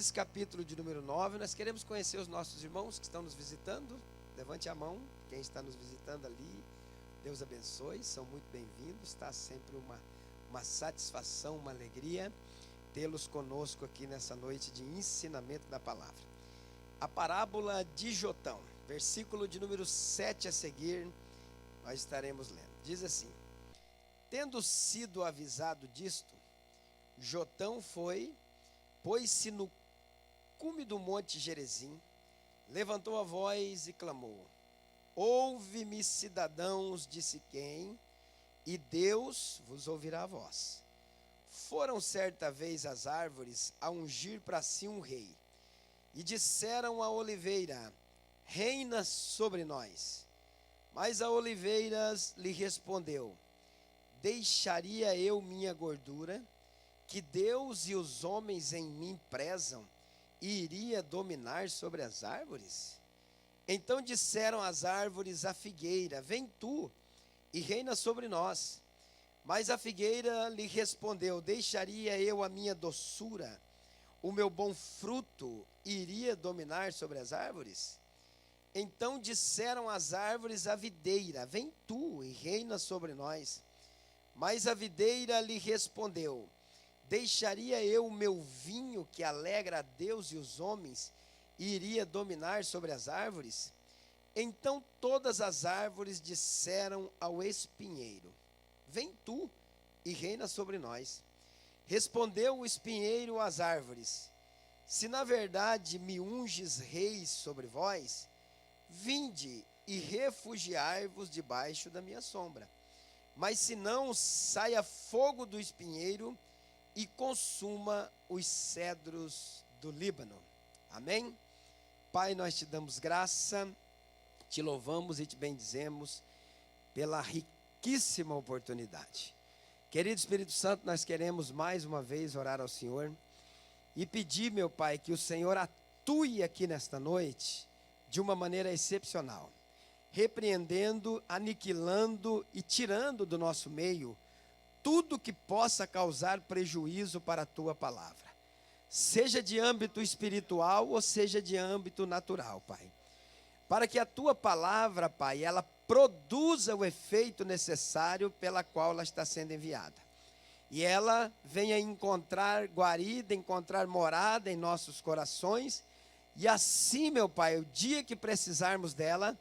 Gênesis capítulo de número 9, nós queremos conhecer os nossos irmãos que estão nos visitando. Levante a mão, quem está nos visitando ali, Deus abençoe, são muito bem-vindos, está sempre uma satisfação, uma alegria tê-los conosco aqui nessa noite de ensinamento da palavra. A parábola de Jotão, versículo de número 7 a seguir, nós estaremos lendo. Diz assim: tendo sido avisado disto, Jotão foi, pôs-se no cume do monte Gerizim, levantou a voz e clamou: ouve-me, cidadãos de Siquém, e Deus vos ouvirá a voz. Foram certa vez as árvores a ungir para si um rei, e disseram à oliveira: reina sobre nós. Mas a oliveira lhe respondeu: deixaria eu minha gordura, que Deus e os homens em mim prezam, e iria dominar sobre as árvores? Então disseram as árvores à figueira: vem tu e reina sobre nós. Mas a figueira lhe respondeu: deixaria eu a minha doçura, o meu bom fruto, iria dominar sobre as árvores? Então disseram as árvores à videira: vem tu e reina sobre nós. Mas a videira lhe respondeu: deixaria eu o meu vinho, que alegra a Deus e os homens, e iria dominar sobre as árvores? Então todas as árvores disseram ao espinheiro: vem tu e reina sobre nós. Respondeu o espinheiro às árvores: se na verdade me unges reis sobre vós, vinde e refugiai-vos debaixo da minha sombra. Mas se não, saia fogo do espinheiro e consuma os cedros do Líbano. Amém? Pai, nós te damos graça, te louvamos e te bendizemos pela riquíssima oportunidade. Querido Espírito Santo, nós queremos mais uma vez orar ao Senhor e pedir, meu Pai, que o Senhor atue aqui nesta noite de uma maneira excepcional, repreendendo, aniquilando e tirando do nosso meio tudo que possa causar prejuízo para a tua palavra, seja de âmbito espiritual ou seja de âmbito natural, Pai. Para que a tua palavra, Pai, ela produza o efeito necessário pela qual ela está sendo enviada. E ela venha encontrar guarida, encontrar morada em nossos corações. E assim, meu Pai, o dia que precisarmos dela,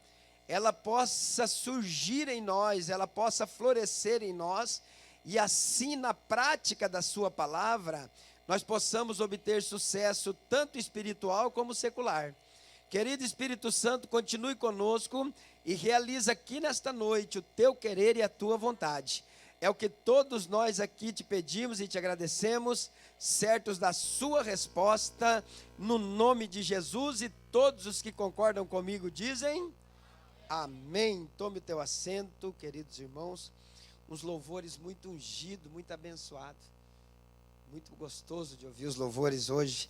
ela possa surgir em nós, ela possa florescer em nós. E assim, na prática da sua palavra, nós possamos obter sucesso tanto espiritual como secular. Querido Espírito Santo, continue conosco e realiza aqui nesta noite o teu querer e a tua vontade. É o que todos nós aqui te pedimos e te agradecemos, certos da sua resposta, no nome de Jesus, e todos os que concordam comigo dizem amém. Tome o teu assento, queridos irmãos. Uns louvores muito ungidos, muito abençoados. Muito gostoso de ouvir os louvores hoje.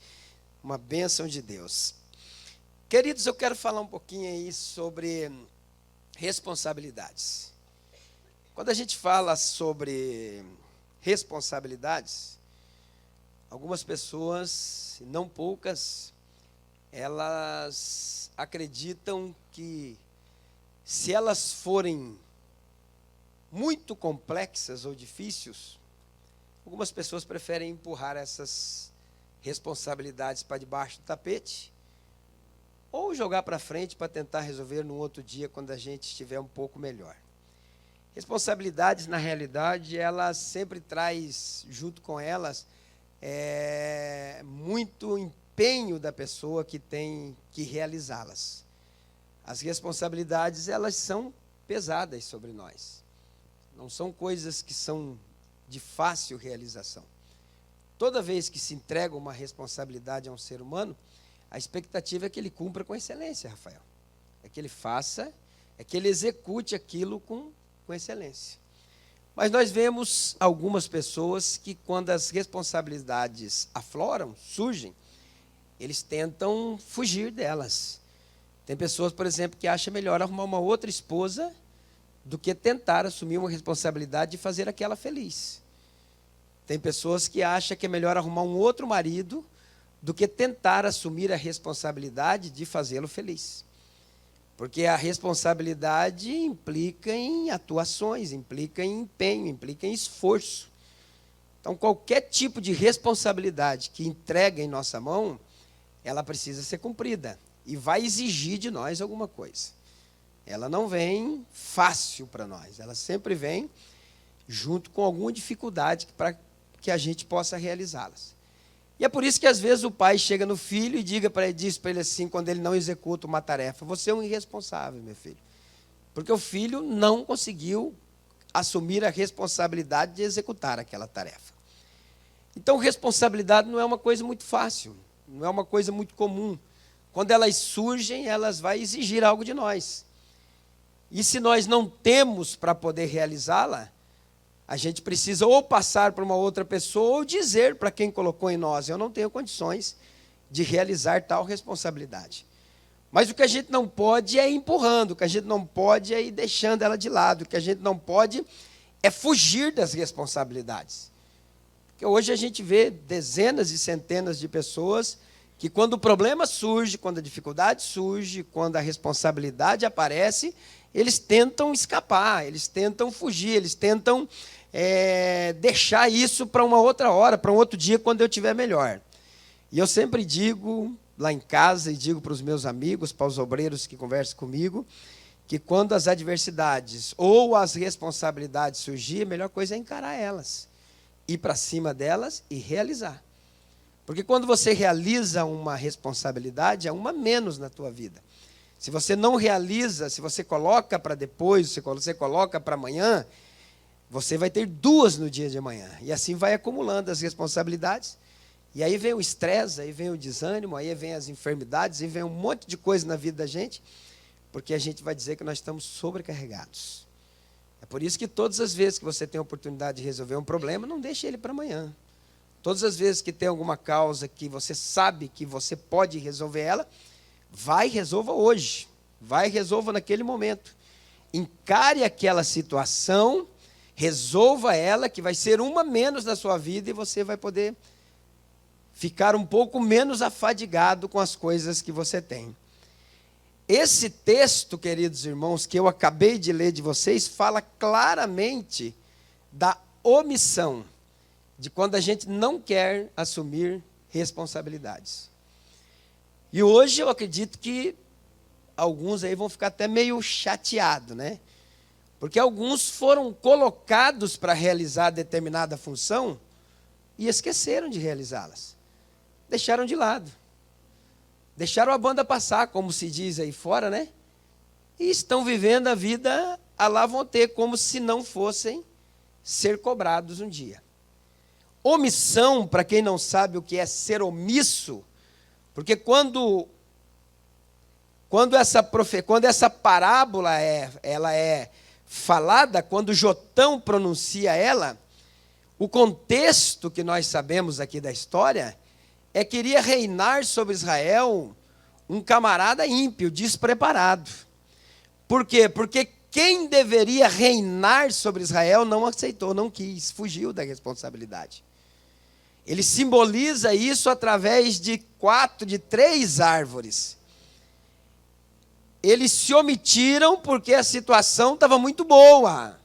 Uma bênção de Deus. Queridos, eu quero falar um pouquinho aí sobre responsabilidades. Quando a gente fala sobre responsabilidades, algumas pessoas, não poucas, elas acreditam que se elas forem muito complexas ou difíceis, algumas pessoas preferem empurrar essas responsabilidades para debaixo do tapete ou jogar para frente para tentar resolver no outro dia, quando a gente estiver um pouco melhor. Responsabilidades, na realidade, elas sempre traz junto com elas muito empenho da pessoa que tem que realizá-las. As responsabilidades, elas são pesadas sobre nós. Não são coisas que são de fácil realização. Toda vez que se entrega uma responsabilidade a um ser humano, a expectativa é que ele cumpra com excelência, Rafael. É que ele faça, é que ele execute aquilo com excelência. Mas nós vemos algumas pessoas que, quando as responsabilidades afloram, surgem, eles tentam fugir delas. Tem pessoas, por exemplo, que acham melhor arrumar uma outra esposa do que tentar assumir uma responsabilidade de fazer aquela feliz. Tem pessoas que acham que é melhor arrumar um outro marido do que tentar assumir a responsabilidade de fazê-lo feliz. Porque a responsabilidade implica em atuações, implica em empenho, implica em esforço. Então, qualquer tipo de responsabilidade que entrega em nossa mão, ela precisa ser cumprida e vai exigir de nós alguma coisa. Ela não vem fácil para nós, ela sempre vem junto com alguma dificuldade para que a gente possa realizá-las. E é por isso que às vezes o pai chega no filho e diz para ele assim, quando ele não executa uma tarefa: você é um irresponsável, meu filho. Porque o filho não conseguiu assumir a responsabilidade de executar aquela tarefa. Então, responsabilidade não é uma coisa muito fácil, não é uma coisa muito comum. Quando elas surgem, elas vão exigir algo de nós. E se nós não temos para poder realizá-la, a gente precisa ou passar para uma outra pessoa ou dizer para quem colocou em nós: eu não tenho condições de realizar tal responsabilidade. Mas o que a gente não pode é ir empurrando, o que a gente não pode é ir deixando ela de lado, o que a gente não pode é fugir das responsabilidades. Porque hoje a gente vê dezenas e centenas de pessoas que, quando o problema surge, quando a dificuldade surge, quando a responsabilidade aparece, eles tentam escapar, eles tentam fugir, eles tentam deixar isso para uma outra hora, para um outro dia, quando eu estiver melhor. E eu sempre digo lá em casa, e digo para os meus amigos, para os obreiros que conversam comigo, que quando as adversidades ou as responsabilidades surgirem, a melhor coisa é encarar elas, ir para cima delas e realizar. Porque quando você realiza uma responsabilidade, é uma menos na tua vida. Se você não realiza, se você coloca para depois, se você coloca para amanhã, você vai ter duas no dia de amanhã. E assim vai acumulando as responsabilidades. E aí vem o estresse, aí vem o desânimo, aí vem as enfermidades, aí vem um monte de coisa na vida da gente, porque a gente vai dizer que nós estamos sobrecarregados. É por isso que todas as vezes que você tem a oportunidade de resolver um problema, não deixe ele para amanhã. Todas as vezes que tem alguma causa que você sabe que você pode resolver ela, vai e resolva hoje. Vai e resolva naquele momento. Encare aquela situação, resolva ela, que vai ser uma menos na sua vida, e você vai poder ficar um pouco menos afadigado com as coisas que você tem. Esse texto, queridos irmãos, que eu acabei de ler de vocês, fala claramente da omissão, de quando a gente não quer assumir responsabilidades. E hoje eu acredito que alguns aí vão ficar até meio chateados, né? Porque alguns foram colocados para realizar determinada função e esqueceram de realizá-las. Deixaram de lado. Deixaram a banda passar, como se diz aí fora, né? E estão vivendo a vida à la vontade, como se não fossem ser cobrados um dia. Omissão, para quem não sabe o que é ser omisso, porque quando essa parábola ela é falada, quando Jotão pronuncia ela, o contexto que nós sabemos aqui da história é que iria reinar sobre Israel um camarada ímpio, despreparado. Por quê? Porque quem deveria reinar sobre Israel não aceitou, não quis, fugiu da responsabilidade. Ele simboliza isso através de 3 árvores. Eles se omitiram porque a situação estava muito boa.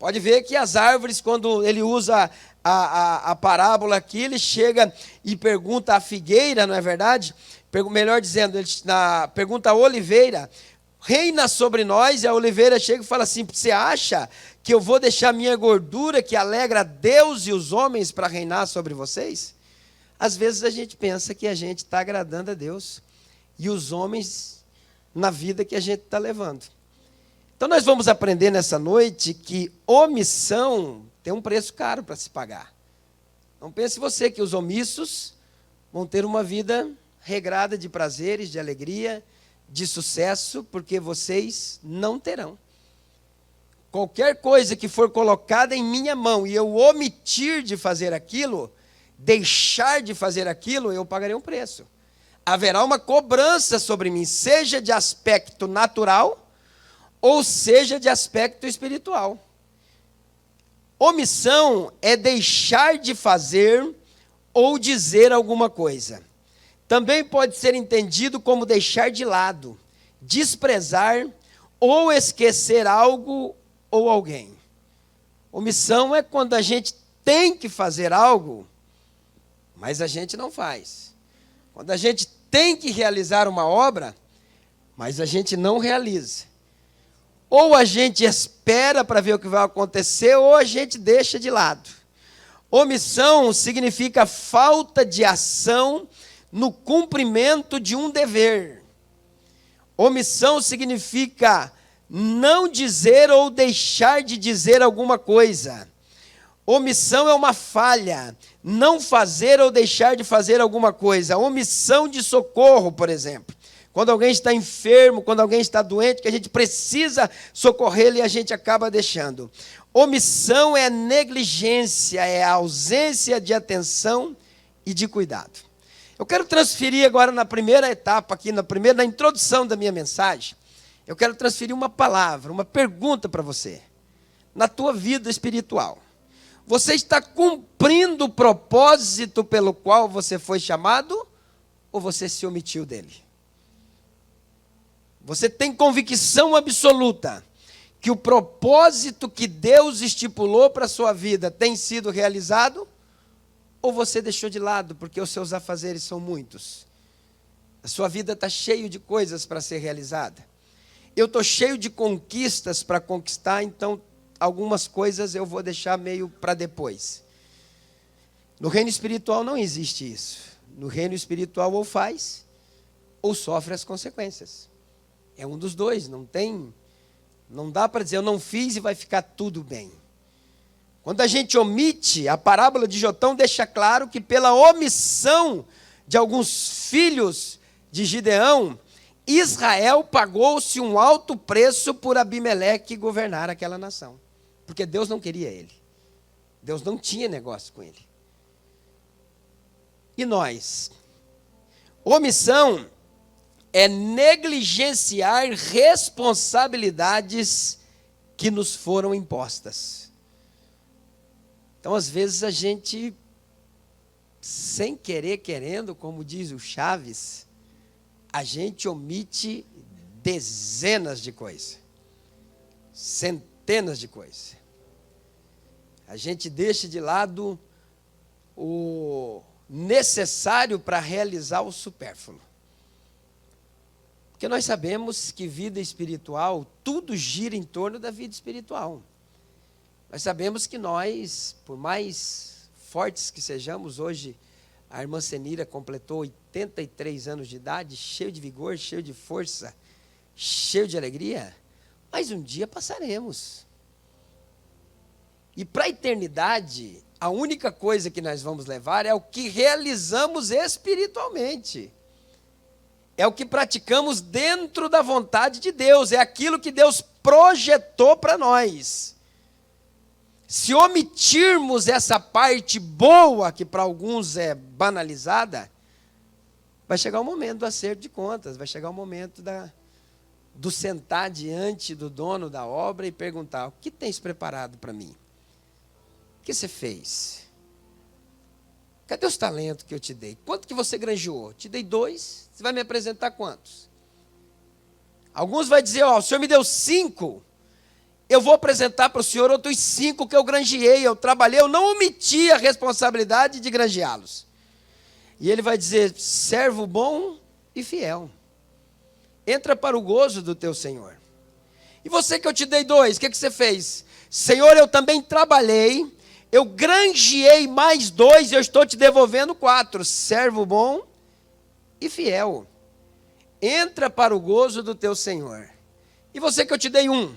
Pode ver que as árvores, quando ele usa a parábola aqui, ele chega e pergunta à figueira, não é verdade? Melhor dizendo, ele pergunta à oliveira: reina sobre nós. E a oliveira chega e fala assim: você acha que eu vou deixar minha gordura, que alegra Deus e os homens, para reinar sobre vocês? Às vezes a gente pensa que a gente está agradando a Deus e os homens na vida que a gente está levando. Então nós vamos aprender nessa noite que omissão tem um preço caro para se pagar. Não pense você que os omissos vão ter uma vida regrada de prazeres, de alegria, de sucesso, porque vocês não terão. Qualquer coisa que for colocada em minha mão e eu omitir de fazer aquilo, deixar de fazer aquilo, eu pagarei um preço. Haverá uma cobrança sobre mim, seja de aspecto natural ou seja de aspecto espiritual. Omissão é deixar de fazer ou dizer alguma coisa. Também pode ser entendido como deixar de lado, desprezar ou esquecer algo ou alguém. Omissão é quando a gente tem que fazer algo, mas a gente não faz. Quando a gente tem que realizar uma obra, mas a gente não realiza. Ou a gente espera para ver o que vai acontecer, ou a gente deixa de lado. Omissão significa falta de ação no cumprimento de um dever. Omissão significa não dizer ou deixar de dizer alguma coisa. Omissão é uma falha, não fazer ou deixar de fazer alguma coisa. Omissão de socorro, por exemplo. Quando alguém está enfermo, quando alguém está doente, que a gente precisa socorrê-lo e a gente acaba deixando. Omissão é negligência, é a ausência de atenção e de cuidado. Eu quero transferir agora na primeira etapa aqui, na introdução da minha mensagem, eu quero transferir uma palavra, uma pergunta para você. Na tua vida espiritual, você está cumprindo o propósito pelo qual você foi chamado ou você se omitiu dele? Você tem convicção absoluta que o propósito que Deus estipulou para a sua vida tem sido realizado? Ou você deixou de lado porque os seus afazeres são muitos? A sua vida está cheia de coisas para ser realizada. Eu estou cheio de conquistas para conquistar, então algumas coisas eu vou deixar meio para depois. No reino espiritual não existe isso. No reino espiritual ou faz, ou sofre as consequências. É um dos dois, não dá para dizer eu não fiz e vai ficar tudo bem. Quando a gente omite, a parábola de Jotão deixa claro que pela omissão de alguns filhos de Gideão, Israel pagou-se um alto preço por Abimeleque governar aquela nação. Porque Deus não queria ele. Deus não tinha negócio com ele. E nós? Omissão é negligenciar responsabilidades que nos foram impostas. Então, às vezes, a gente, sem querer, querendo, como diz o Chaves, a gente omite dezenas de coisas, centenas de coisas. A gente deixa de lado o necessário para realizar o supérfluo. Porque nós sabemos que vida espiritual, tudo gira em torno da vida espiritual. Nós sabemos que nós, por mais fortes que sejamos, hoje a irmã Senira completou 83 anos de idade, cheio de vigor, cheio de força, cheio de alegria, mas um dia passaremos. E para a eternidade, a única coisa que nós vamos levar é o que realizamos espiritualmente. É o que praticamos dentro da vontade de Deus, é aquilo que Deus projetou para nós. Se omitirmos essa parte boa, que para alguns é banalizada, vai chegar o momento do acerto de contas, vai chegar o momento do sentar diante do dono da obra e perguntar: o que tens preparado para mim? O que você fez? Cadê os talentos que eu te dei? Quanto que você granjeou? Te dei 2, você vai me apresentar quantos? Alguns vão dizer: ó, o senhor me deu 5, eu vou apresentar para o senhor outros 5 que eu granjeei, eu trabalhei, eu não omiti a responsabilidade de granjeá-los. E ele vai dizer: servo bom e fiel, entra para o gozo do teu Senhor. E você que eu te dei 2, o que você fez? Senhor, eu também trabalhei, eu granjeei mais 2, eu estou te devolvendo 4. Servo bom e fiel, entra para o gozo do teu Senhor. E você que eu te dei 1,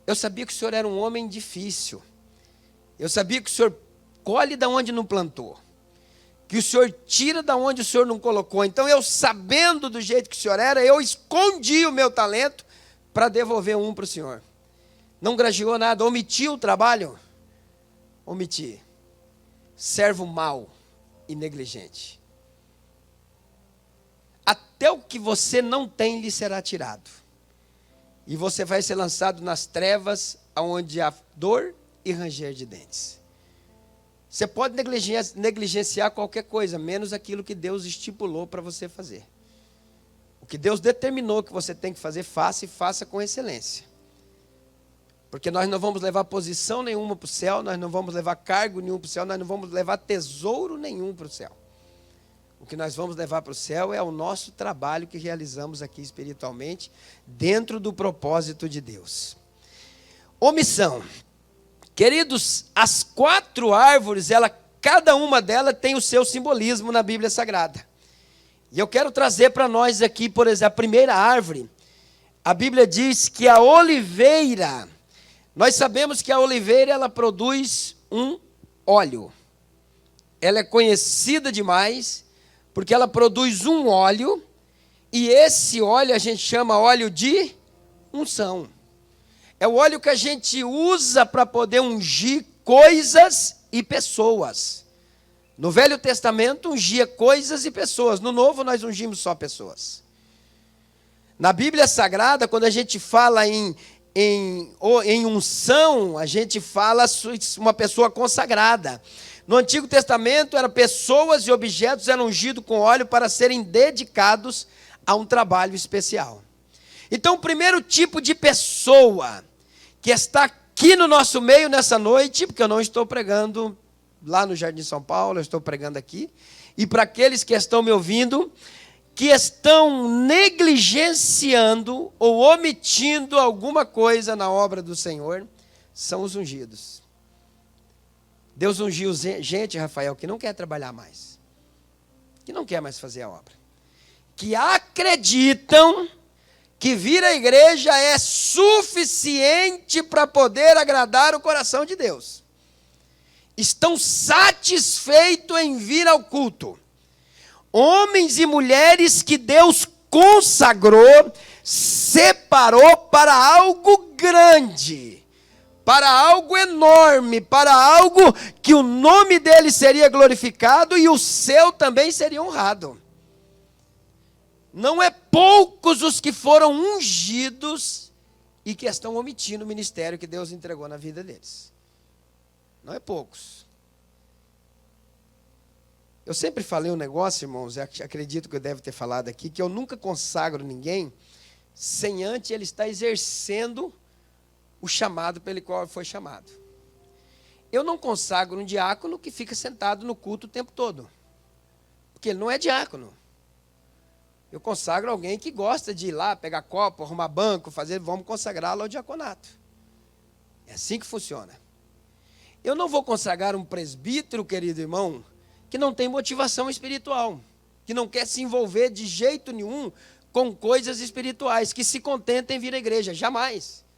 eu sabia que o senhor era um homem difícil. Eu sabia que o senhor colhe da onde não plantou, que o senhor tira da onde o senhor não colocou. Então, eu sabendo do jeito que o senhor era, eu escondi o meu talento para devolver 1 para o senhor. Não granjeou nada, omitiu o trabalho? Omiti. Servo mau e negligente. Até o que você não tem lhe será tirado. E você vai ser lançado nas trevas, onde há dor e ranger de dentes. Você pode negligenciar qualquer coisa, menos aquilo que Deus estipulou para você fazer. O que Deus determinou que você tem que fazer, faça e faça com excelência. Porque nós não vamos levar posição nenhuma para o céu, nós não vamos levar cargo nenhum para o céu, nós não vamos levar tesouro nenhum para o céu. O que nós vamos levar para o céu é o nosso trabalho que realizamos aqui espiritualmente, dentro do propósito de Deus. Omissão. Queridos, as 4 árvores, cada uma delas tem o seu simbolismo na Bíblia Sagrada. E eu quero trazer para nós aqui, por exemplo, a primeira árvore. A Bíblia diz que a oliveira, nós sabemos que a oliveira ela produz um óleo. Ela é conhecida demais porque ela produz um óleo, e esse óleo a gente chama óleo de unção. É o óleo que a gente usa para poder ungir coisas e pessoas. No Velho Testamento ungia coisas e pessoas. No Novo nós ungimos só pessoas. Na Bíblia Sagrada, quando a gente fala em unção, a gente fala uma pessoa consagrada. No Antigo Testamento, eram pessoas e objetos eram ungidos com óleo para serem dedicados a um trabalho especial. Então, o primeiro tipo de pessoa que está aqui no nosso meio nessa noite, porque eu não estou pregando lá no Jardim São Paulo, eu estou pregando aqui, e para aqueles que estão me ouvindo, que estão negligenciando ou omitindo alguma coisa na obra do Senhor, são os ungidos. Deus ungiu gente, Rafael, que não quer trabalhar mais, que não quer mais fazer a obra, que acreditam que vir à igreja é suficiente para poder agradar o coração de Deus. Estão satisfeitos em vir ao culto. Homens e mulheres que Deus consagrou, separou para algo grande, para algo enorme, para algo que o nome dele seria glorificado e o seu também seria honrado. Não é poucos os que foram ungidos e que estão omitindo o ministério que Deus entregou na vida deles. Não é poucos. Eu sempre falei um negócio, irmãos, acredito que eu devo ter falado aqui, que eu nunca consagro ninguém sem antes ele estar exercendo o chamado pelo qual foi chamado. Eu não consagro um diácono que fica sentado no culto o tempo todo, porque ele não é diácono. Eu consagro alguém que gosta de ir lá, pegar copo, arrumar banco, vamos consagrá-lo ao diaconato. É assim que funciona. Eu não vou consagrar um presbítero, querido irmão, que não tem motivação espiritual, que não quer se envolver de jeito nenhum com coisas espirituais, que se contenta em vir à igreja, jamais.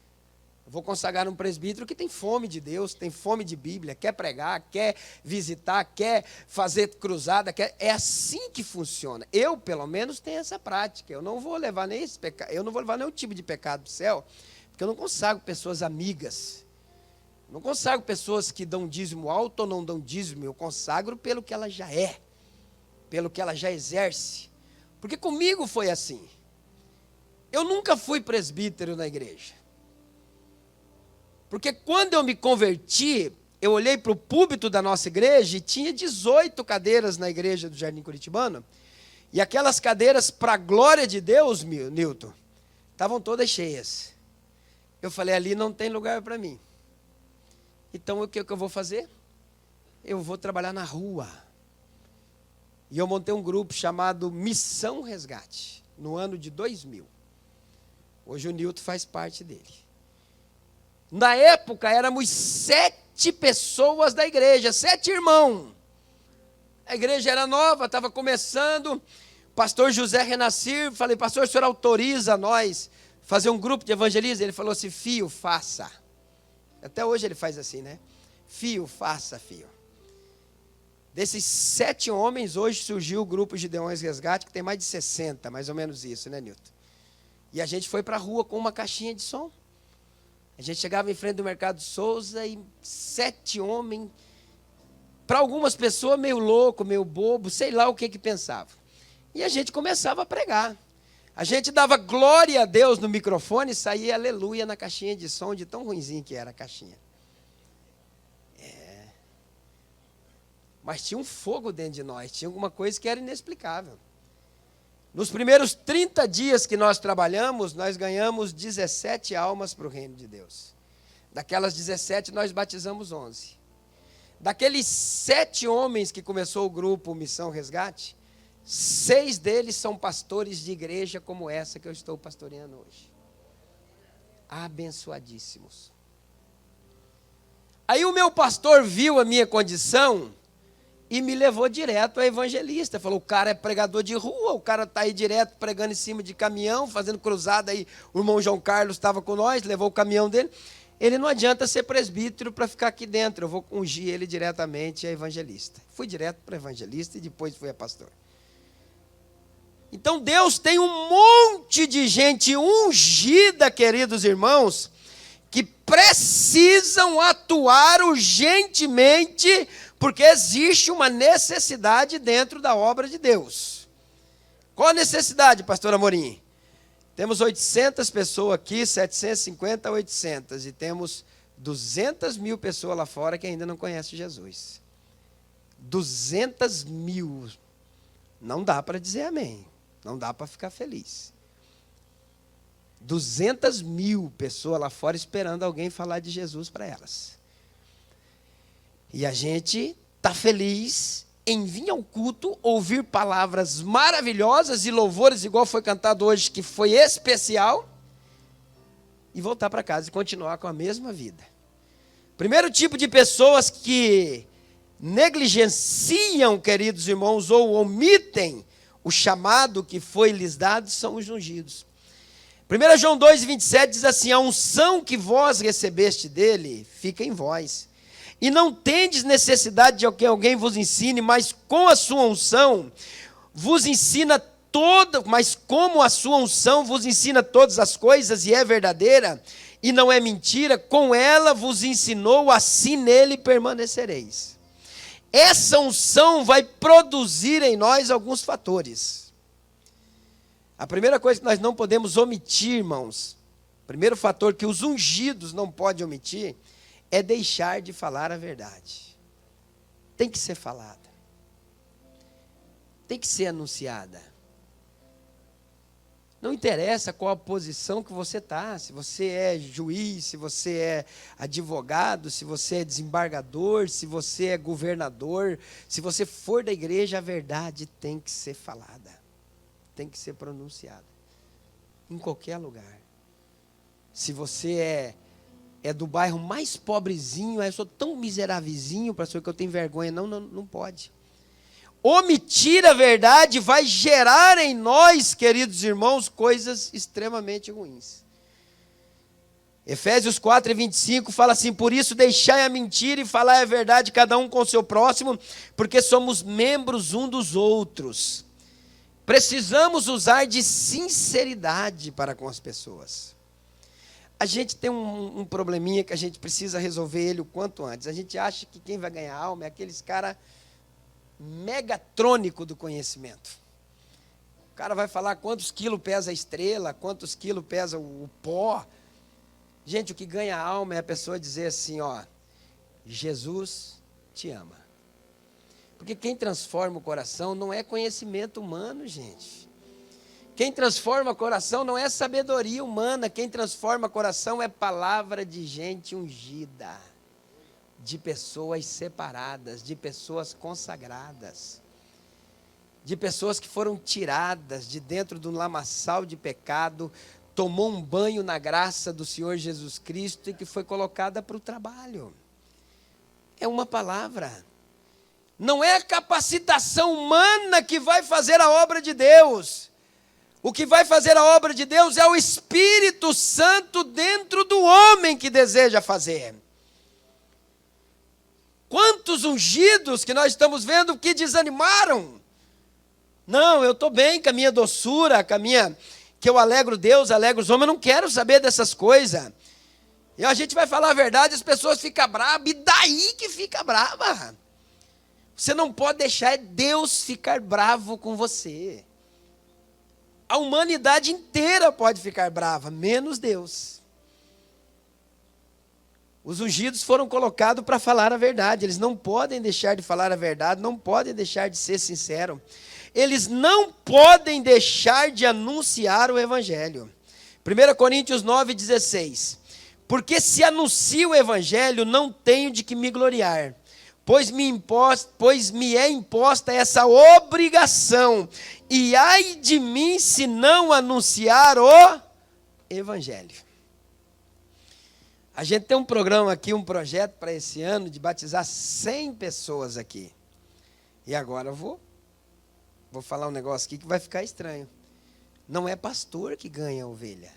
Eu vou consagrar um presbítero que tem fome de Deus, tem fome de Bíblia, quer pregar, quer visitar, quer fazer cruzada, é assim que funciona. Eu, pelo menos, tenho essa prática. Eu não vou levar nem esse pecado, eu não vou levar nenhum tipo de pecado para o céu, porque eu não consagro pessoas amigas. Eu não consagro pessoas que dão dízimo alto ou não dão dízimo, eu consagro pelo que ela já é, pelo que ela já exerce. Porque comigo foi assim. Eu nunca fui presbítero na igreja. Porque quando eu me converti, eu olhei para o púlpito da nossa igreja e tinha 18 cadeiras na igreja do Jardim Curitibano. E aquelas cadeiras, para a glória de Deus, Nilton, estavam todas cheias. Eu falei, ali não tem lugar para mim. Então, o que eu vou fazer? Eu vou trabalhar na rua. E eu montei um grupo chamado Missão Resgate, no ano de 2000. Hoje o Nilton faz parte dele. Na época, éramos 7 pessoas da igreja, 7 irmãos. A igreja era nova, estava começando. Pastor José Renascir, falei, pastor, o senhor autoriza nós fazer um grupo de evangelismo? Ele falou assim, filho, faça. Até hoje ele faz assim, né? Filho, faça, filho. Desses 7 homens, hoje surgiu o grupo Gideões Resgate, que tem mais de 60, mais ou menos isso, né, Nilton? E a gente foi para a rua com uma caixinha de som. A gente chegava em frente do Mercado Souza e 7 homens, para algumas pessoas meio louco, meio bobo, sei lá o que pensava. E a gente começava a pregar. A gente dava glória a Deus no microfone e saía aleluia na caixinha de som, de tão ruinzinho que era a caixinha. Mas tinha um fogo dentro de nós, tinha alguma coisa que era inexplicável. Nos primeiros 30 dias que nós trabalhamos, nós ganhamos 17 almas para o reino de Deus. Daquelas 17, nós batizamos 11. Daqueles 7 homens que começou o grupo Missão Resgate, 6 deles são pastores de igreja como essa que eu estou pastoreando hoje. Abençoadíssimos. Aí o meu pastor viu a minha condição e me levou direto a evangelista. Falou, o cara é pregador de rua, o cara está aí direto pregando em cima de caminhão, fazendo cruzada aí. O irmão João Carlos estava com nós, levou o caminhão dele. Ele não adianta ser presbítero para ficar aqui dentro, eu vou ungir ele diretamente a evangelista. Fui direto para evangelista e depois fui a pastor. Então Deus tem um monte de gente ungida, queridos irmãos, que precisam atuar urgentemente, porque existe uma necessidade dentro da obra de Deus. Qual a necessidade, pastor Amorim? Temos 800 pessoas aqui, 750 a 800, e temos 200 mil pessoas lá fora que ainda não conhecem Jesus. 200 mil. Não dá para dizer amém. Não dá para ficar feliz. 200 mil pessoas lá fora esperando alguém falar de Jesus para elas. E a gente está feliz em vir ao culto, ouvir palavras maravilhosas e louvores, igual foi cantado hoje, que foi especial, e voltar para casa e continuar com a mesma vida. Primeiro tipo de pessoas que negligenciam, queridos irmãos, ou omitem o chamado que foi lhes dado, são os ungidos. 1 João 2,27 diz assim, a unção que vós recebeste dele, fica em vós. E não tendes necessidade de que alguém vos ensine, mas com a sua unção vos ensina mas como a sua unção vos ensina todas as coisas e é verdadeira e não é mentira, com ela vos ensinou, assim nele permanecereis. Essa unção vai produzir em nós alguns fatores. A primeira coisa que nós não podemos omitir, irmãos, o primeiro fator que os ungidos não podem omitir, é deixar de falar a verdade. Tem que ser falada. Tem que ser anunciada. Não interessa qual a posição que você está, se você é juiz, se você é advogado, se você é desembargador, se você é governador, se você for da igreja, a verdade tem que ser falada. Tem que ser pronunciada. Em qualquer lugar. Se você é do bairro mais pobrezinho, eu sou tão miserávelzinho, pastor, que eu tenho vergonha. Não pode. Omitir a verdade vai gerar em nós, queridos irmãos, coisas extremamente ruins. Efésios 4:25 fala assim, por isso deixai a mentira e falai a verdade, cada um com o seu próximo, porque somos membros um dos outros. Precisamos usar de sinceridade para com as pessoas. A gente tem um probleminha que a gente precisa resolver ele o quanto antes. A gente acha que quem vai ganhar alma é aqueles cara megatrônico do conhecimento. O cara vai falar quantos quilos pesa a estrela, quantos quilos pesa o pó. Gente, o que ganha alma é a pessoa dizer assim, ó, Jesus te ama. Porque quem transforma o coração não é conhecimento humano, gente. Quem transforma o coração não é sabedoria humana. Quem transforma o coração é palavra de gente ungida. De pessoas separadas, de pessoas consagradas. De pessoas que foram tiradas de dentro de um lamaçal de pecado, tomou um banho na graça do Senhor Jesus Cristo e que foi colocada para o trabalho. É uma palavra. Não é a capacitação humana que vai fazer a obra de Deus. O que vai fazer a obra de Deus é o Espírito Santo dentro do homem que deseja fazer. Quantos ungidos que nós estamos vendo que desanimaram? Não, eu estou bem com a minha doçura, com a minha... que eu alegro Deus, alegro os homens, eu não quero saber dessas coisas. E a gente vai falar a verdade, as pessoas ficam bravas, e daí que fica brava. Você não pode deixar Deus ficar bravo com você. A humanidade inteira pode ficar brava, menos Deus. Os ungidos foram colocados para falar a verdade. Eles não podem deixar de falar a verdade, não podem deixar de ser sinceros. Eles não podem deixar de anunciar o evangelho. 1 Coríntios 9,16. Porque se anuncio o evangelho, não tenho de que me gloriar, pois me é imposta essa obrigação. E ai de mim se não anunciar o evangelho. A gente tem um programa aqui, um projeto para esse ano de batizar 100 pessoas aqui. E agora eu vou falar um negócio aqui que vai ficar estranho. Não é pastor que ganha a ovelha.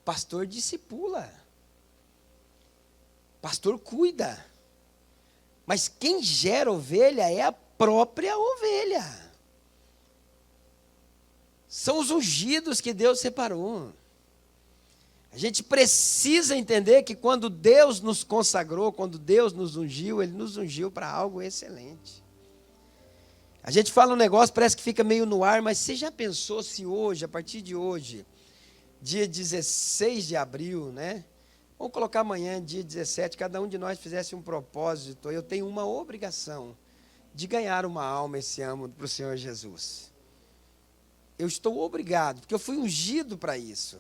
Pastor discipula. Pastor cuida. Mas quem gera ovelha é a própria ovelha. São os ungidos que Deus separou. A gente precisa entender que quando Deus nos consagrou, quando Deus nos ungiu, Ele nos ungiu para algo excelente. A gente fala um negócio, parece que fica meio no ar, mas você já pensou se hoje, a partir de hoje, dia 16 de abril, né? Vamos colocar amanhã, dia 17, cada um de nós fizesse um propósito. Eu tenho uma obrigação de ganhar uma alma esse ano para o Senhor Jesus. Eu estou obrigado, porque eu fui ungido para isso.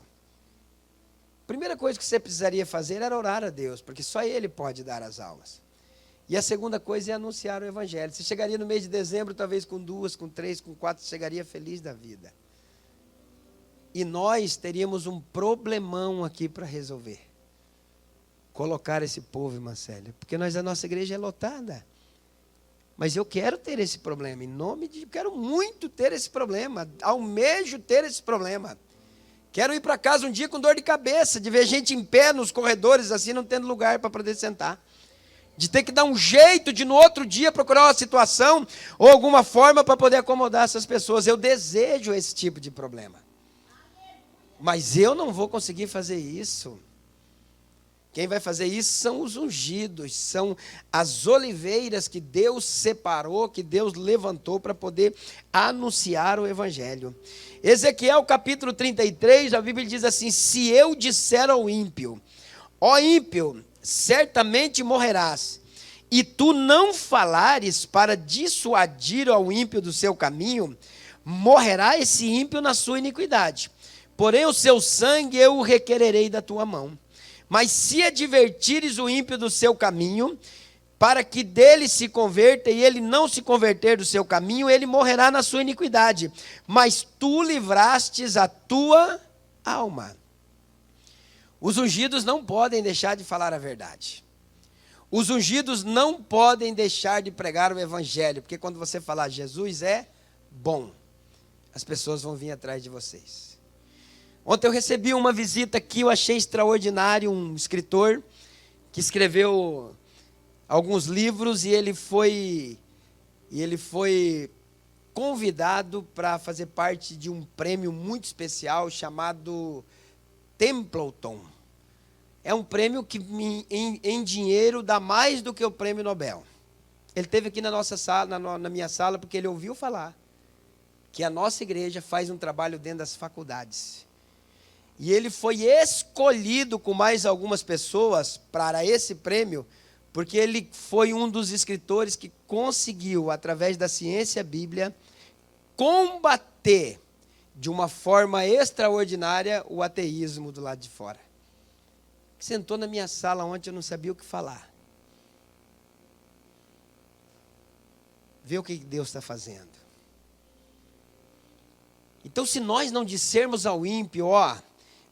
A primeira coisa que você precisaria fazer era orar a Deus, porque só Ele pode dar as almas. E a segunda coisa é anunciar o evangelho. Você chegaria no mês de dezembro, talvez com 2, com 3, com 4, chegaria feliz da vida. E nós teríamos um problemão aqui para resolver. Colocar esse povo, irmã Célia, porque a nossa igreja é lotada. Mas eu quero ter esse problema, quero muito ter esse problema, almejo ter esse problema. Quero ir para casa um dia com dor de cabeça, de ver gente em pé nos corredores, assim, não tendo lugar para poder sentar. De ter que dar um jeito de no outro dia procurar uma situação ou alguma forma para poder acomodar essas pessoas. Eu desejo esse tipo de problema. Mas eu não vou conseguir fazer isso. Quem vai fazer isso são os ungidos, são as oliveiras que Deus separou, que Deus levantou para poder anunciar o evangelho. Ezequiel capítulo 33, a Bíblia diz assim: se eu disser ao ímpio, ó ímpio, certamente morrerás, e tu não falares para dissuadir ao ímpio do seu caminho, morrerá esse ímpio na sua iniquidade. Porém o seu sangue eu o requererei da tua mão. Mas se advertires o ímpio do seu caminho, para que dele se converta, e ele não se converter do seu caminho, ele morrerá na sua iniquidade. Mas tu livrastes a tua alma. Os ungidos não podem deixar de falar a verdade. Os ungidos não podem deixar de pregar o evangelho, porque quando você falar Jesus é bom, as pessoas vão vir atrás de vocês. Ontem eu recebi uma visita aqui, eu achei extraordinário, um escritor que escreveu alguns livros e ele foi convidado para fazer parte de um prêmio muito especial chamado Templeton. É um prêmio que em dinheiro dá mais do que o prêmio Nobel. Ele esteve aqui na nossa sala, na minha sala, porque ele ouviu falar que a nossa igreja faz um trabalho dentro das faculdades. E ele foi escolhido com mais algumas pessoas para esse prêmio, porque ele foi um dos escritores que conseguiu, através da ciência bíblia, combater de uma forma extraordinária o ateísmo do lado de fora. Sentou na minha sala ontem, eu não sabia o que falar. Vê o que Deus está fazendo. Então, se nós não dissermos ao ímpio, ó,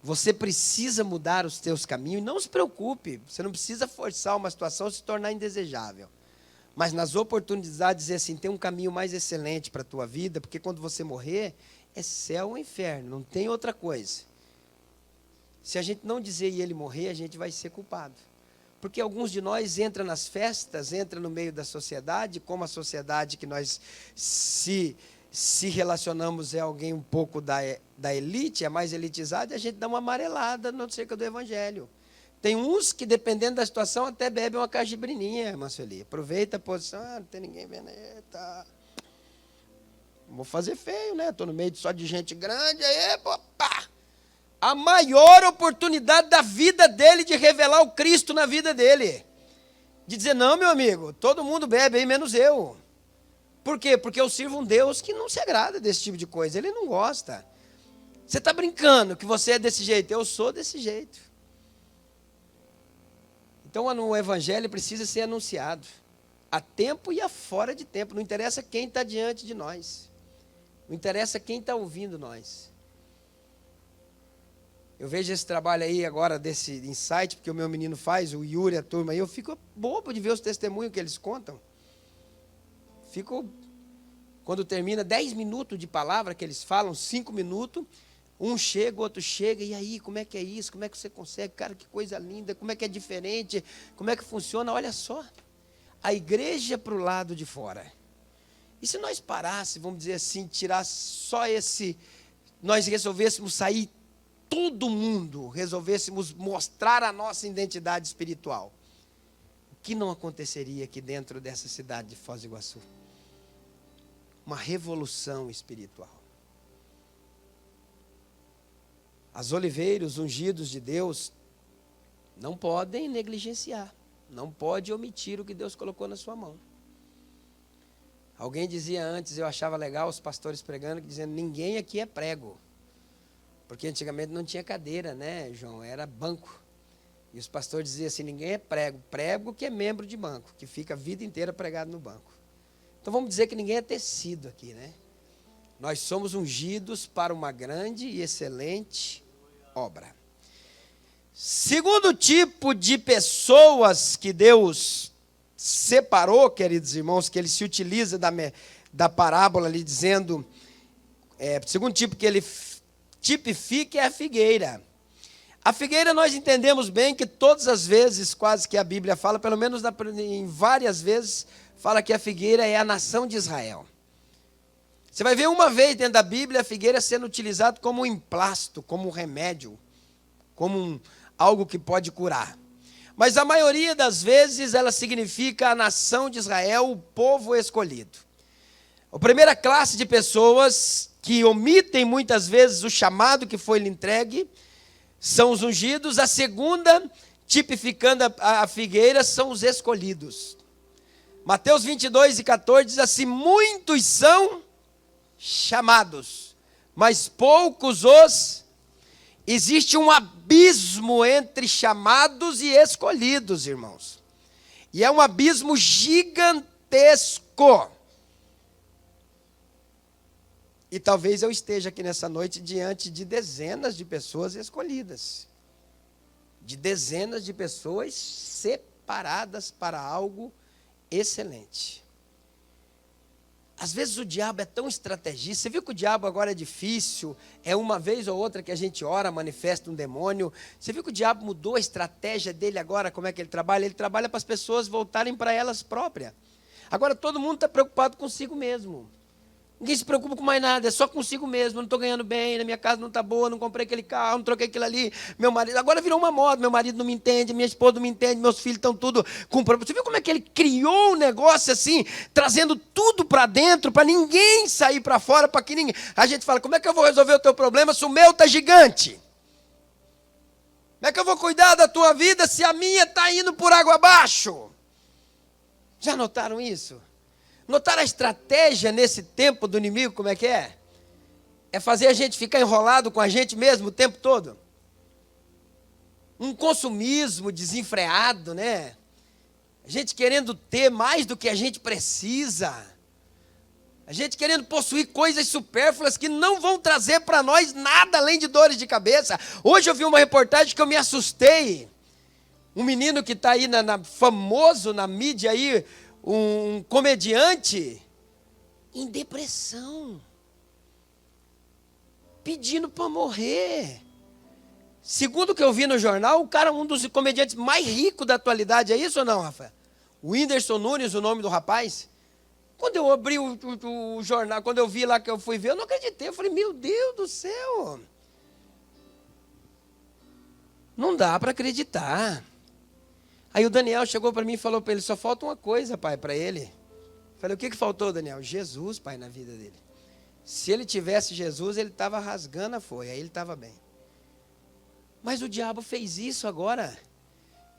você precisa mudar os teus caminhos, não se preocupe, você não precisa forçar uma situação se tornar indesejável. Mas nas oportunidades dizer assim, tem um caminho mais excelente para a tua vida, porque quando você morrer, é céu ou inferno, não tem outra coisa. Se a gente não dizer e ele morrer, a gente vai ser culpado. Porque alguns de nós entram nas festas, entram no meio da sociedade, como a sociedade que nós se relacionamos é alguém um pouco da elite, é mais elitizado, e a gente dá uma amarelada no cerca do evangelho. Tem uns que, dependendo da situação, até bebem uma cajibrininha, irmã Sueli. Aproveita a posição, não tem ninguém vendo, eita. Vou fazer feio, né? Estou no meio só de gente grande, aí, pá. a maior oportunidade da vida dele de revelar o Cristo na vida dele. De dizer, não, meu amigo, todo mundo bebe aí, menos eu. Por quê? Porque eu sirvo um Deus que não se agrada desse tipo de coisa, ele não gosta. Você está brincando que você é desse jeito? Eu sou desse jeito. Então o evangelho precisa ser anunciado, a tempo e a fora de tempo, não interessa quem está diante de nós, não interessa quem está ouvindo nós. Eu vejo esse trabalho aí agora, desse insight, porque o meu menino faz, o Yuri, a turma aí, eu fico bobo de ver os testemunhos que eles contam. Quando termina 10 minutos de palavra que eles falam, 5 minutos, um chega, o outro chega, e aí, como é que é isso? Como é que você consegue? Cara, que coisa linda, como é que é diferente? Como é que funciona? Olha só, a igreja para o lado de fora. E se nós parássemos, vamos dizer assim, tirar só nós resolvêssemos sair todo mundo, resolvêssemos mostrar a nossa identidade espiritual, o que não aconteceria aqui dentro dessa cidade de Foz do Iguaçu? Uma revolução espiritual. As oliveiras ungidos de Deus não podem negligenciar, não pode omitir o que Deus colocou na sua mão. Alguém dizia antes, eu achava legal os pastores pregando, dizendo, ninguém aqui é prego. Porque antigamente não tinha cadeira, né, João? Era banco. E os pastores diziam assim, ninguém é prego. Prego que é membro de banco, que fica a vida inteira pregado no banco. Então vamos dizer que ninguém é tecido aqui, né? Nós somos ungidos para uma grande e excelente obra. Segundo tipo de pessoas que Deus separou, queridos irmãos, que ele se utiliza da parábola ali dizendo, segundo tipo que ele tipifica é a figueira. A figueira nós entendemos bem que todas as vezes, quase que a Bíblia fala, pelo menos em várias vezes, fala que a figueira é a nação de Israel. Você vai ver uma vez dentro da Bíblia a figueira sendo utilizada como um emplasto, como um remédio, como algo que pode curar. Mas a maioria das vezes ela significa a nação de Israel, o povo escolhido. A primeira classe de pessoas que omitem muitas vezes o chamado que foi lhe entregue são os ungidos. A segunda, tipificando a figueira, são os escolhidos. Mateus 22:14 diz assim, muitos são chamados, mas poucos os... Existe um abismo entre chamados e escolhidos, irmãos. E é um abismo gigantesco. E talvez eu esteja aqui nessa noite diante de dezenas de pessoas escolhidas. De dezenas de pessoas separadas para algo excelente. Às vezes o diabo é tão estrategista. Você viu que o diabo agora é difícil? É uma vez ou outra que a gente ora, manifesta um demônio. Você viu que o diabo mudou a estratégia dele agora? Como é que ele trabalha? Ele trabalha para as pessoas voltarem para elas próprias. Agora todo mundo está preocupado consigo mesmo. Ninguém se preocupa com mais nada, é só consigo mesmo. Eu não estou ganhando bem, na minha casa não está boa, não comprei aquele carro, não troquei aquilo ali. Meu marido, agora virou uma moda, meu marido não me entende, minha esposa não me entende, meus filhos estão tudo com problema. Você viu como é que ele criou um negócio assim, trazendo tudo para dentro, para ninguém sair para fora, para que ninguém... A gente fala, como é que eu vou resolver o teu problema se o meu está gigante? Como é que eu vou cuidar da tua vida se a minha está indo por água abaixo? Já notaram isso? Notaram a estratégia nesse tempo do inimigo, como é que é? É fazer a gente ficar enrolado com a gente mesmo o tempo todo. Um consumismo desenfreado, né? A gente querendo ter mais do que a gente precisa. A gente querendo possuir coisas supérfluas que não vão trazer para nós nada além de dores de cabeça. Hoje eu vi uma reportagem que eu me assustei. Um menino que está aí famoso na mídia aí, um comediante em depressão, pedindo para morrer. Segundo o que eu vi no jornal, o cara é um dos comediantes mais ricos da atualidade. É isso ou não, Rafael? O Whindersson Nunes, o nome do rapaz. Quando eu abri o jornal, quando eu vi lá que eu fui ver, eu não acreditei. Eu falei, meu Deus do céu. Não dá para acreditar. Aí o Daniel chegou para mim e falou para ele, só falta uma coisa, pai, para ele. Falei, o que faltou, Daniel? Jesus, pai, na vida dele. Se ele tivesse Jesus, ele estava rasgando a folha, aí ele estava bem. Mas o diabo fez isso agora.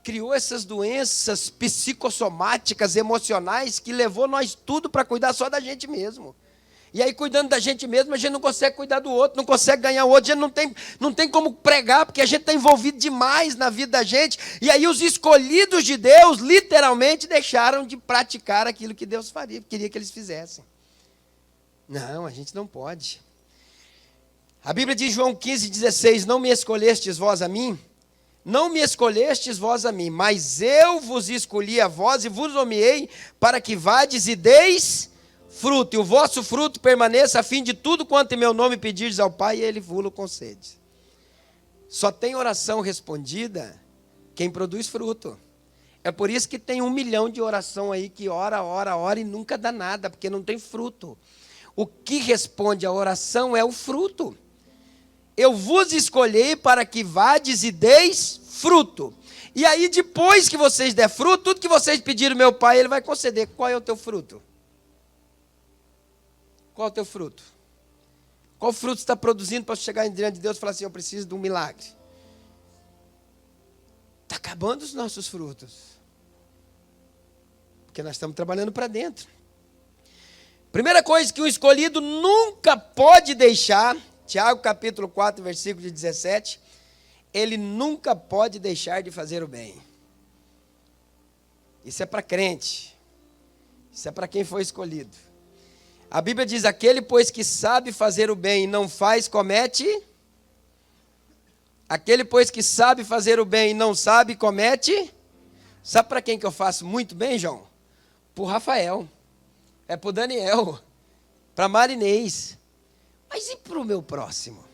Criou essas doenças psicossomáticas, emocionais, que levou nós tudo para cuidar só da gente mesmo. E aí, cuidando da gente mesmo, a gente não consegue cuidar do outro, não consegue ganhar o outro, a gente não tem como pregar, porque a gente está envolvido demais na vida da gente. E aí, os escolhidos de Deus, literalmente, deixaram de praticar aquilo que Deus queria que eles fizessem. Não, a gente não pode. A Bíblia diz, João 15,16, não me escolhestes vós a mim? Não me escolhestes vós a mim, mas eu vos escolhi a vós e vos nomeei para que vades e deis fruto, e o vosso fruto permaneça, a fim de tudo quanto em meu nome pedirdes ao Pai, ele vos concede. Só tem oração respondida quem produz fruto. É por isso que tem 1 milhão de oração aí que ora e nunca dá nada, porque não tem fruto. O que responde a oração é o fruto. Eu vos escolhi para que vades e deis fruto. E aí, depois que vocês der fruto, tudo que vocês pedirem ao meu Pai, ele vai conceder. Qual é o teu fruto? Qual é o teu fruto? Qual fruto você está produzindo para chegar diante de Deus e falar assim, eu preciso de um milagre? Está acabando os nossos frutos. Porque nós estamos trabalhando para dentro. Primeira coisa que o escolhido nunca pode deixar, Tiago capítulo 4, versículo 17, ele nunca pode deixar de fazer o bem. Isso é para crente. Isso é para quem foi escolhido. A Bíblia diz, aquele, pois, que sabe fazer o bem e não faz, comete. Aquele, pois, que sabe fazer o bem e não sabe, comete. Sabe para quem que eu faço muito bem, João? Para o Rafael. É para o Daniel. Para a Marinês. Mas e para o meu próximo?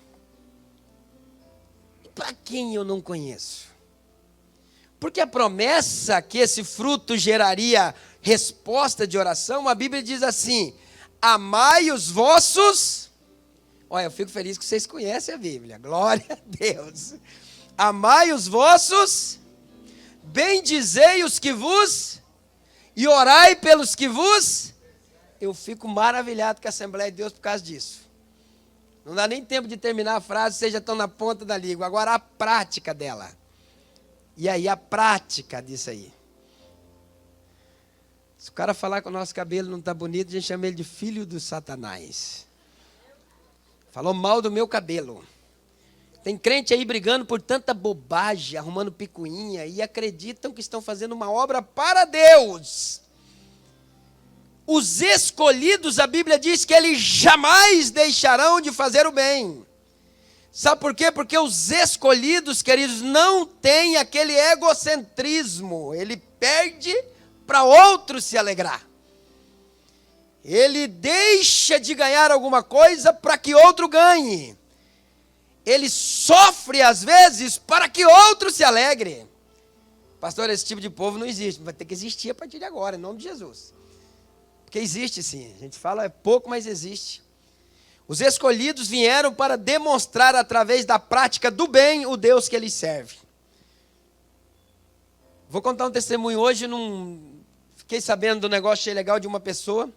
E para quem eu não conheço? Porque a promessa que esse fruto geraria resposta de oração, a Bíblia diz assim, amai os vossos... Olha, eu fico feliz que vocês conhecem a Bíblia. Glória a Deus. Amai os vossos, bendizei os que vos, e orai pelos que vos... Eu fico maravilhado com a Assembleia de Deus por causa disso. Não dá nem tempo de terminar a frase, vocês já estão na ponta da língua. Agora a prática dela. E aí a prática disso aí. Se o cara falar que o nosso cabelo não está bonito, a gente chama ele de filho do Satanás. Falou mal do meu cabelo. Tem crente aí brigando por tanta bobagem, arrumando picuinha, e acreditam que estão fazendo uma obra para Deus. Os escolhidos, a Bíblia diz que eles jamais deixarão de fazer o bem. Sabe por quê? Porque os escolhidos, queridos, não têm aquele egocentrismo. Ele perde para outro se alegrar. Ele deixa de ganhar alguma coisa para que outro ganhe. Ele sofre às vezes para que outro se alegre. Pastor, esse tipo de povo não existe. Vai ter que existir a partir de agora, em nome de Jesus. Porque existe sim, a gente fala é pouco, mas existe. Os escolhidos vieram para demonstrar através da prática do bem o Deus que eles servem. Vou contar um testemunho hoje, fiquei sabendo do negócio, achei legal, de uma pessoa,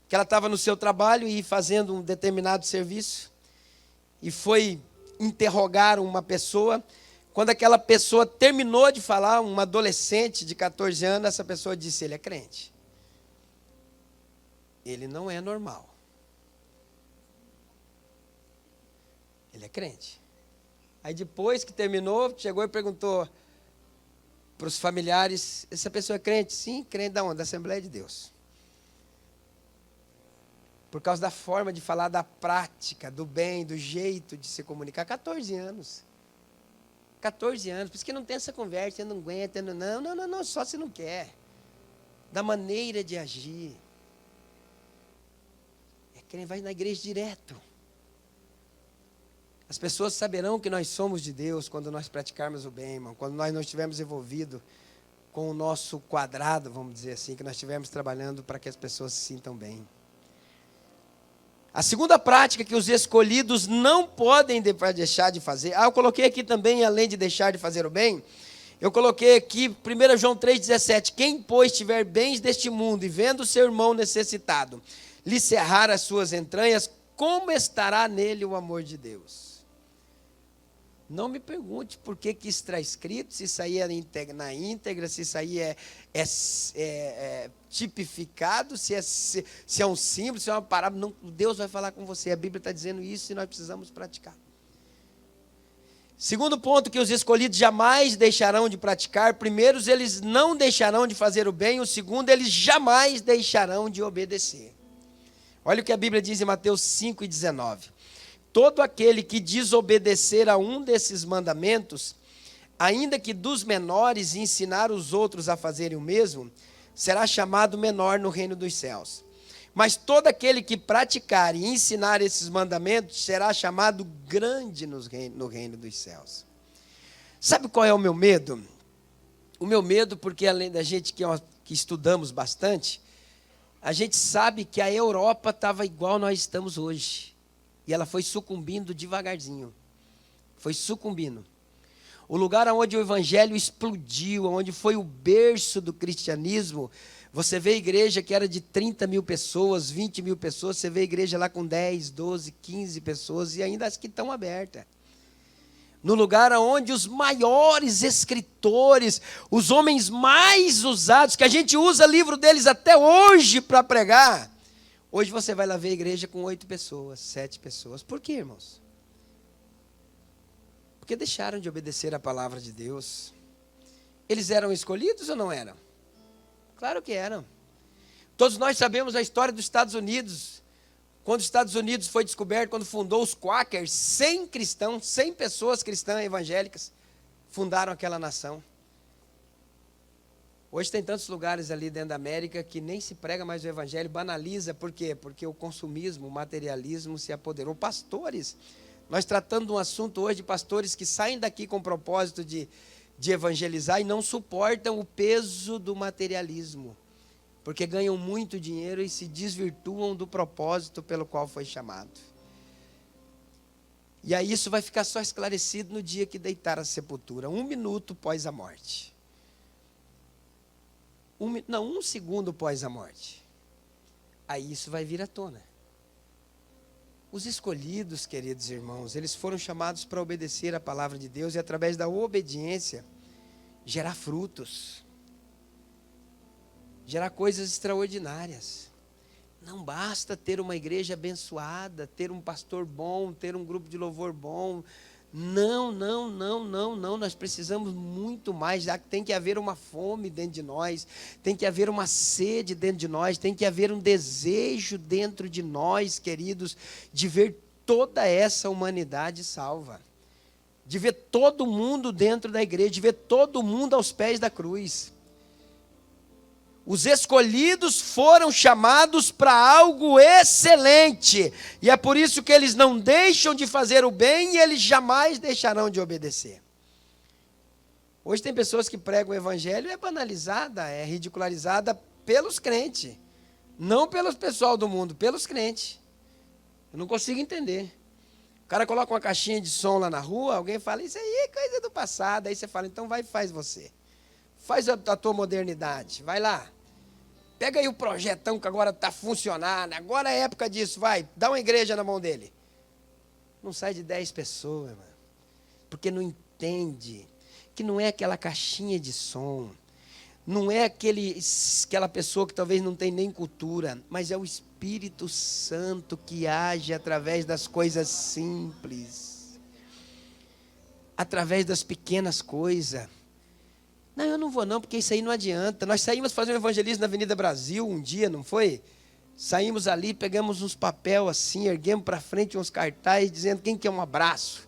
que ela estava no seu trabalho e fazendo um determinado serviço, e foi interrogar uma pessoa. Quando aquela pessoa terminou de falar, uma adolescente de 14 anos, essa pessoa disse, ele é crente. Ele não é normal. Ele é crente. Aí depois que terminou, chegou e perguntou para os familiares, essa pessoa é crente? Sim, crente da onde? Da Assembleia de Deus. Por causa da forma de falar, da prática, do bem, do jeito de se comunicar. 14 anos. 14 anos. Por isso que não tem essa conversa, você não aguenta. Não, só se não quer. Da maneira de agir. Quem vai na igreja direto. As pessoas saberão que nós somos de Deus quando nós praticarmos o bem, irmão. Quando nós não estivermos envolvidos com o nosso quadrado, vamos dizer assim, que nós estivermos trabalhando para que as pessoas se sintam bem. A segunda prática que os escolhidos não podem deixar de fazer. Eu coloquei aqui também, além de deixar de fazer o bem, eu coloquei aqui 1 João 3,17. Quem, pois, tiver bens deste mundo e vendo seu irmão necessitado, lhe cerrar as suas entranhas, como estará nele o amor de Deus? Não me pergunte por que isso está escrito, se isso aí é na íntegra, se isso aí é tipificado, se é um símbolo, se é uma parábola. Não, Deus vai falar com você, a Bíblia está dizendo isso e nós precisamos praticar. Segundo ponto que os escolhidos jamais deixarão de praticar. Primeiro, eles não deixarão de fazer o bem. O segundo, eles jamais deixarão de obedecer. Olha o que a Bíblia diz em Mateus 5:19. Todo aquele que desobedecer a um desses mandamentos, ainda que dos menores, e ensinar os outros a fazerem o mesmo, será chamado menor no reino dos céus. Mas todo aquele que praticar e ensinar esses mandamentos será chamado grande no reino dos céus. Sabe qual é o meu medo? O meu medo, porque além da gente que estudamos bastante, a gente sabe que a Europa estava igual nós estamos hoje. E ela foi sucumbindo devagarzinho. Foi sucumbindo. O lugar onde o evangelho explodiu, onde foi o berço do cristianismo, você vê a igreja que era de 30 mil pessoas, 20 mil pessoas, você vê a igreja lá com 10, 12, 15 pessoas, e ainda as que estão abertas. No lugar onde os maiores escritores, os homens mais usados, que a gente usa livro deles até hoje para pregar, hoje você vai lá ver a igreja com 8 pessoas, 7 pessoas. Por quê, irmãos? Porque deixaram de obedecer a palavra de Deus. Eles eram escolhidos ou não eram? Claro que eram. Todos nós sabemos a história dos Estados Unidos. Quando os Estados Unidos foi descoberto, quando fundou os Quakers, 100 cristãos, 100 pessoas cristãs evangélicas, fundaram aquela nação. Hoje tem tantos lugares ali dentro da América que nem se prega mais o evangelho, banaliza. Por quê? Porque o consumismo, o materialismo se apoderou. Pastores, nós tratando de um assunto hoje de pastores que saem daqui com o propósito de evangelizar e não suportam o peso do materialismo, porque ganham muito dinheiro e se desvirtuam do propósito pelo qual foi chamado. E aí isso vai ficar só esclarecido no dia que deitar a sepultura, 1 minuto pós a morte. Um segundo após a morte. Aí isso vai vir à tona. Os escolhidos, queridos irmãos, eles foram chamados para obedecer a palavra de Deus e através da obediência gerar frutos. Gerar coisas extraordinárias. Não basta ter uma igreja abençoada, ter um pastor bom, ter um grupo de louvor bom. Não, nós precisamos muito mais, já que tem que haver uma fome dentro de nós, tem que haver uma sede dentro de nós, tem que haver um desejo dentro de nós, queridos, de ver toda essa humanidade salva, de ver todo mundo dentro da igreja, de ver todo mundo aos pés da cruz. Os escolhidos foram chamados para algo excelente. E é por isso que eles não deixam de fazer o bem e eles jamais deixarão de obedecer. Hoje tem pessoas que pregam o evangelho, é banalizada, é ridicularizada pelos crentes. Não pelos pessoal do mundo, pelos crentes. Eu não consigo entender. O cara coloca uma caixinha de som lá na rua, alguém fala, isso aí é coisa do passado. Aí você fala, então vai e faz você. Faz a tua modernidade, vai lá. Pega aí o projetão que agora está funcionando, agora é época disso, vai, dá uma igreja na mão dele. Não sai de 10 pessoas, mano, porque não entende que não é aquela caixinha de som, não é aquela pessoa que talvez não tem nem cultura, mas é o Espírito Santo que age através das coisas simples, através das pequenas coisas. Não, eu não vou não, porque isso aí não adianta. Nós saímos fazer um evangelismo na Avenida Brasil um dia, não foi? Saímos ali, pegamos uns papel assim, erguemos para frente uns cartazes, dizendo quem quer um abraço.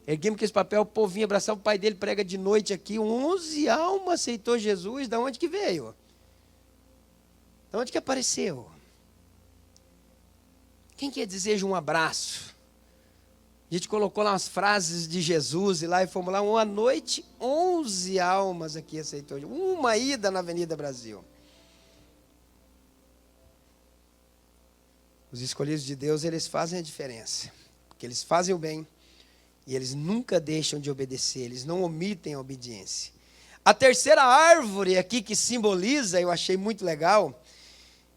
Erguemos aquele papel, o povo vinha abraçar, o pai dele prega de noite aqui, 11 almas aceitou Jesus, da onde que veio? Da onde que apareceu? Quem que deseja um abraço? A gente colocou lá umas frases de Jesus e lá e fomos lá, uma noite, 11 almas aqui aceitou. Uma ida na Avenida Brasil. Os escolhidos de Deus, eles fazem a diferença. Porque eles fazem o bem e eles nunca deixam de obedecer, eles não omitem a obediência. A terceira árvore aqui que simboliza, eu achei muito legal,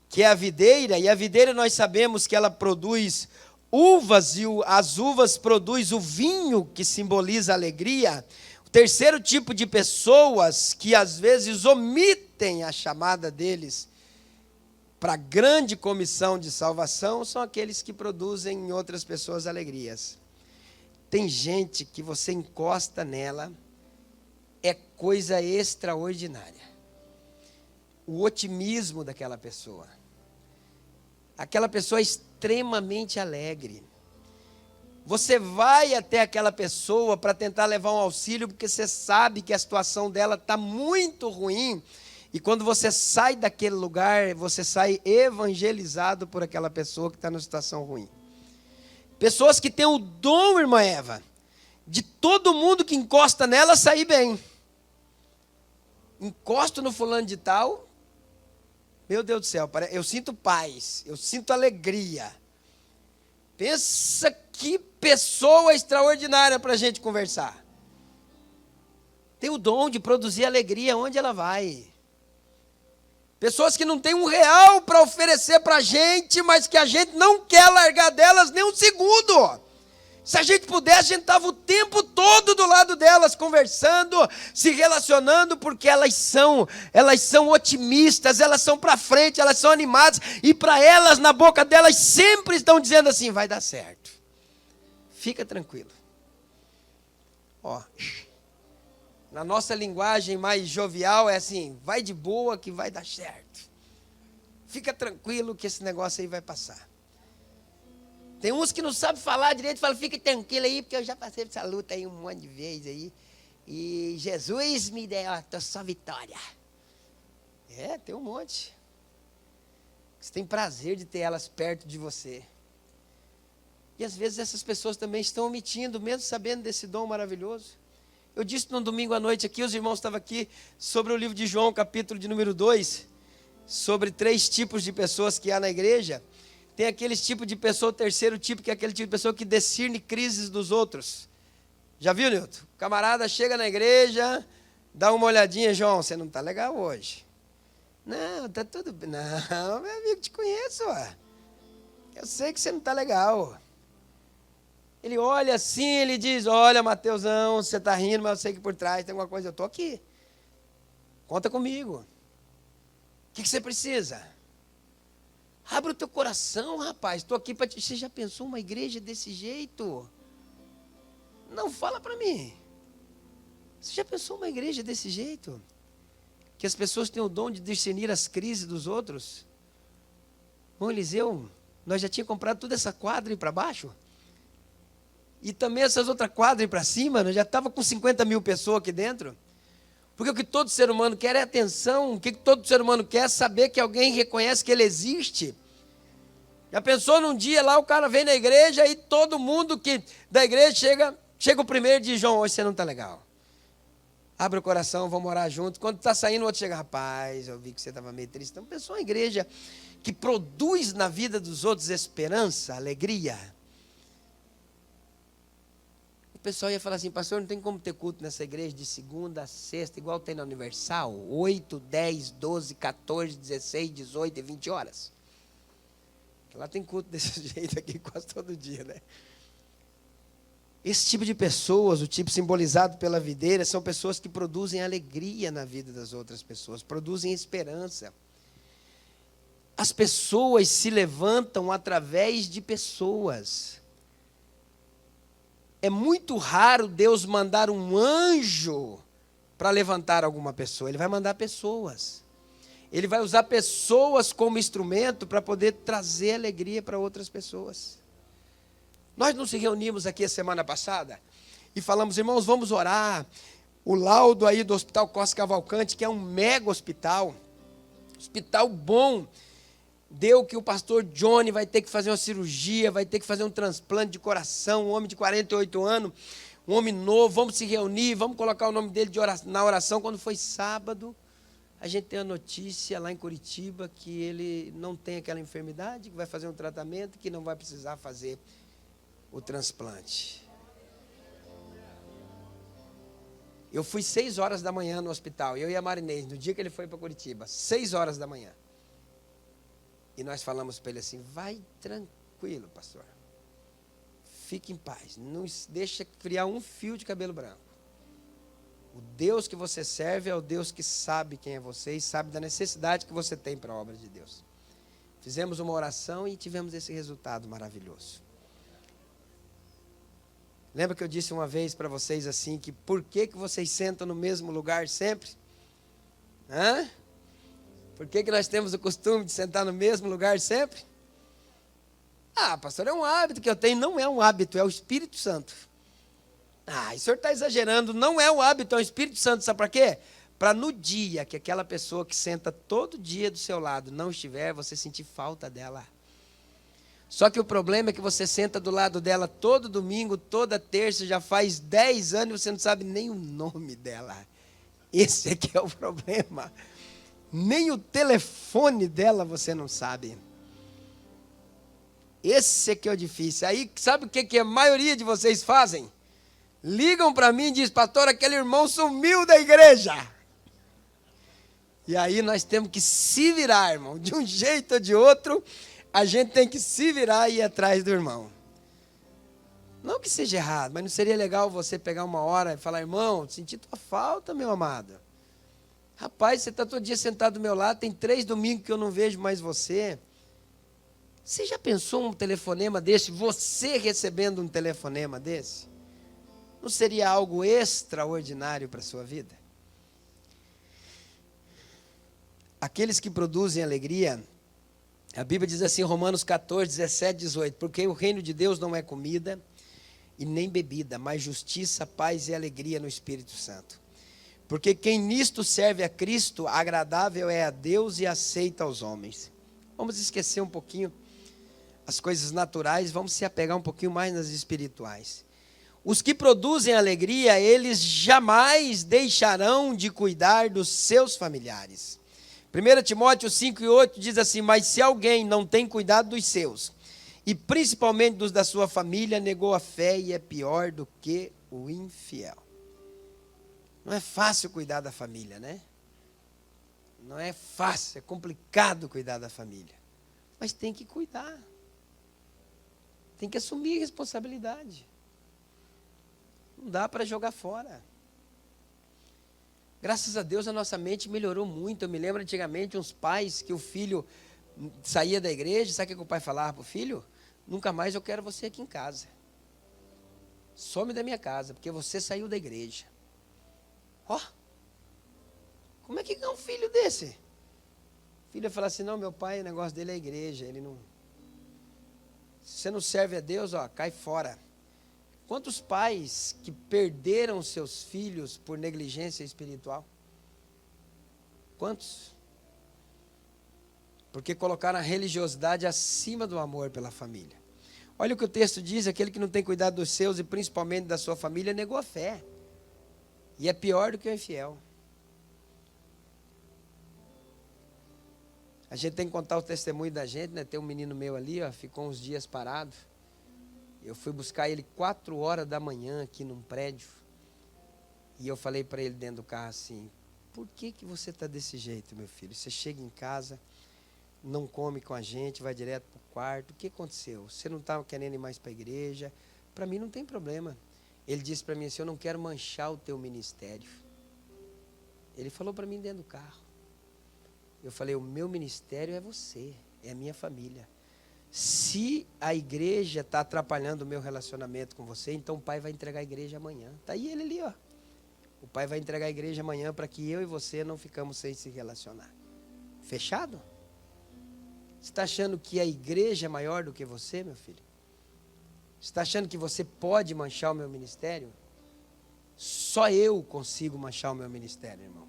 que é a videira, e a videira nós sabemos que ela produz uvas e as uvas produzem o vinho que simboliza a alegria. O terceiro tipo de pessoas que às vezes omitem a chamada deles para a grande comissão de salvação são aqueles que produzem em outras pessoas alegrias. Tem gente que você encosta nela, é coisa extraordinária. O otimismo daquela pessoa. Aquela pessoa é extremamente alegre. Você vai até aquela pessoa para tentar levar um auxílio, porque você sabe que a situação dela está muito ruim. E quando você sai daquele lugar, você sai evangelizado por aquela pessoa que está numa situação ruim. Pessoas que têm o dom, irmã Eva, de todo mundo que encosta nela sair bem. Encosto no fulano de tal, meu Deus do céu, eu sinto paz, eu sinto alegria. Pensa que pessoa extraordinária para a gente conversar. Tem o dom de produzir alegria onde ela vai. Pessoas que não têm R$1 para oferecer para a gente, mas que a gente não quer largar delas nem um segundo. Se a gente pudesse, a gente estava o tempo todo do lado delas, conversando, se relacionando, porque elas são otimistas, elas são para frente, elas são animadas, e para elas, na boca delas, sempre estão dizendo assim, vai dar certo. Fica tranquilo. Ó, na nossa linguagem mais jovial é assim, vai de boa que vai dar certo. Fica tranquilo que esse negócio aí vai passar. Tem uns que não sabem falar direito, falam, fica tranquilo aí, porque eu já passei por essa luta aí um monte de vezes aí. E Jesus me deu, ó, só vitória. É, tem um monte. Você tem prazer de ter elas perto de você. E às vezes essas pessoas também estão omitindo, mesmo sabendo desse dom maravilhoso. Eu disse no domingo à noite aqui, os irmãos estavam aqui, sobre o livro de João, capítulo de número 2, sobre 3 tipos de pessoas que há na igreja. Tem aquele tipo de pessoa, o terceiro tipo, que é aquele tipo de pessoa que discerne crises dos outros. Já viu, Nilton? O camarada chega na igreja, dá uma olhadinha, João, você não está legal hoje. Não, está tudo bem. Não, meu amigo, te conheço, ó. Eu sei que você não está legal. Ele olha assim, ele diz, olha, Mateusão, você está rindo, mas eu sei que por trás tem alguma coisa, eu estou aqui. Conta comigo. O que você precisa? Abre o teu coração, rapaz. Estou aqui para te... Você já pensou uma igreja desse jeito? Não, fala para mim. Você já pensou uma igreja desse jeito? Que as pessoas têm o dom de discernir as crises dos outros? Bom, Eliseu, nós já tínhamos comprado toda essa quadra para baixo. E também essas outras quadras para cima. Nós já estava com 50 mil pessoas aqui dentro. Porque o que todo ser humano quer é atenção. O que todo ser humano quer é saber que alguém reconhece que ele existe. Já pensou num dia lá, o cara vem na igreja e todo mundo que da igreja chega o primeiro e diz, João, hoje você não está legal. Abre o coração, vamos orar juntos. Quando está saindo, o outro chega, rapaz, eu vi que você estava meio triste. Então, pensou uma igreja que produz na vida dos outros esperança, alegria. O pessoal ia falar assim, pastor, não tem como ter culto nessa igreja de segunda a sexta, igual tem na Universal, 8, 10, 12, 14, 16, 18 e 20 horas. Lá tem culto desse jeito aqui quase todo dia, né? Esse tipo de pessoas, o tipo simbolizado pela videira, são pessoas que produzem alegria na vida das outras pessoas, produzem esperança. As pessoas se levantam através de pessoas. É muito raro Deus mandar um anjo para levantar alguma pessoa. Ele vai mandar pessoas. Ele vai usar pessoas como instrumento para poder trazer alegria para outras pessoas. Nós nos reunimos aqui a semana passada e falamos, irmãos, vamos orar. O laudo aí do Hospital Costa Cavalcante, que é um mega hospital bom, deu que o pastor Johnny vai ter que fazer uma cirurgia, vai ter que fazer um transplante de coração, um homem de 48 anos, um homem novo, vamos se reunir, vamos colocar o nome dele na oração. Quando foi sábado, a gente tem a notícia lá em Curitiba que ele não tem aquela enfermidade, que vai fazer um tratamento, que não vai precisar fazer o transplante. Eu fui 6 horas da manhã no hospital, eu e a Marinês, no dia que ele foi para Curitiba, 6 horas da manhã. E nós falamos para ele assim, vai tranquilo, pastor. fique em paz. Não deixa criar um fio de cabelo branco. O Deus que você serve é o Deus que sabe quem é você e sabe da necessidade que você tem para a obra de Deus. Fizemos uma oração e tivemos esse resultado maravilhoso. Lembra que eu disse uma vez para vocês assim, que por que vocês sentam no mesmo lugar sempre? Hã? Por que nós temos o costume de sentar no mesmo lugar sempre? Ah, pastor, é um hábito que eu tenho. Não é um hábito, é o Espírito Santo. Ah, o senhor está exagerando. Não é um hábito, é o Espírito Santo. Sabe para quê? Para no dia que aquela pessoa que senta todo dia do seu lado não estiver, você sentir falta dela. Só que o problema é que você senta do lado dela todo domingo, toda terça, já faz 10 anos e você não sabe nem o nome dela. Esse é que é o problema. Nem o telefone dela você não sabe. Esse é que é o difícil. Aí, sabe o que a maioria de vocês fazem? Ligam para mim e dizem, pastor, aquele irmão sumiu da igreja. E aí nós temos que se virar, irmão. De um jeito ou de outro, a gente tem que se virar e ir atrás do irmão. Não que seja errado, mas não seria legal você pegar uma hora e falar, irmão, senti tua falta, meu amado. Rapaz, você está todo dia sentado do meu lado, tem 3 domingos que eu não vejo mais você. Você já pensou um telefonema desse, você recebendo um telefonema desse? Não seria algo extraordinário para a sua vida? Aqueles que produzem alegria, a Bíblia diz assim, Romanos 14, 17, 18, porque o reino de Deus não é comida e nem bebida, mas justiça, paz e alegria no Espírito Santo. Porque quem nisto serve a Cristo, agradável é a Deus e aceita aos homens. Vamos esquecer um pouquinho as coisas naturais, vamos se apegar um pouquinho mais nas espirituais. Os que produzem alegria, eles jamais deixarão de cuidar dos seus familiares. 1 Timóteo 5 e 8 diz assim, mas se alguém não tem cuidado dos seus, e principalmente dos da sua família, negou a fé e é pior do que o infiel. Não é fácil cuidar da família, né? Não é fácil, é complicado cuidar da família. Mas tem que cuidar. Tem que assumir a responsabilidade. Não dá para jogar fora. Graças a Deus a nossa mente melhorou muito. Eu me lembro antigamente uns pais que o filho saía da igreja, sabe o que o pai falava para o filho? Nunca mais eu quero você aqui em casa. Some da minha casa, porque você saiu da igreja. Ó, como é que ganha um filho desse? O filho fala assim, não, meu pai, o negócio dele é a igreja, ele não... Se você não serve a Deus, ó, cai fora. Quantos pais que perderam seus filhos por negligência espiritual? Quantos? Porque colocaram a religiosidade acima do amor pela família. Olha o que o texto diz, aquele que não tem cuidado dos seus e principalmente da sua família, negou a fé. E é pior do que o infiel. A gente tem que contar o testemunho da gente, né? Tem um menino meu ali, ó, ficou uns dias parado. Eu fui buscar ele 4 horas da manhã aqui num prédio. E eu falei para ele dentro do carro assim, por que você está desse jeito, meu filho? Você chega em casa, não come com a gente, vai direto para o quarto. O que aconteceu? Você não estava querendo ir mais para a igreja? Para mim não tem problema. Ele disse para mim assim, eu não quero manchar o teu ministério. Ele falou para mim dentro do carro. Eu falei, o meu ministério é você, é a minha família. Se a igreja está atrapalhando o meu relacionamento com você, então o pai vai entregar a igreja amanhã. Está aí ele ali, ó. O pai vai entregar a igreja amanhã para que eu e você não ficamos sem se relacionar. Fechado? Você está achando que a igreja é maior do que você, meu filho? Você está achando que você pode manchar o meu ministério? Só eu consigo manchar o meu ministério, irmão.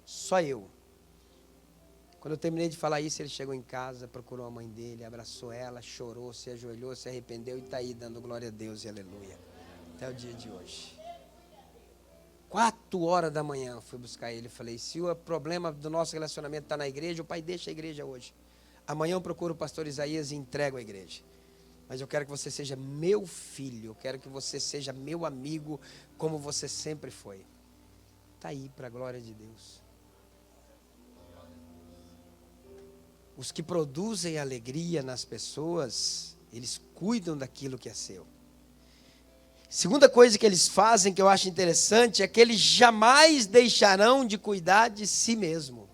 Só eu. Quando eu terminei de falar isso, ele chegou em casa, procurou a mãe dele, abraçou ela, chorou, se ajoelhou, se arrependeu e está aí dando glória a Deus e aleluia. Até o dia de hoje. 4 horas da manhã eu fui buscar ele e falei, se o problema do nosso relacionamento está na igreja, o pai deixa a igreja hoje. Amanhã eu procuro o pastor Isaías e entrego a igreja. Mas eu quero que você seja meu filho, eu quero que você seja meu amigo, como você sempre foi. Está aí para a glória de Deus. Os que produzem alegria nas pessoas, eles cuidam daquilo que é seu. Segunda coisa que eles fazem, que eu acho interessante, é que eles jamais deixarão de cuidar de si mesmo.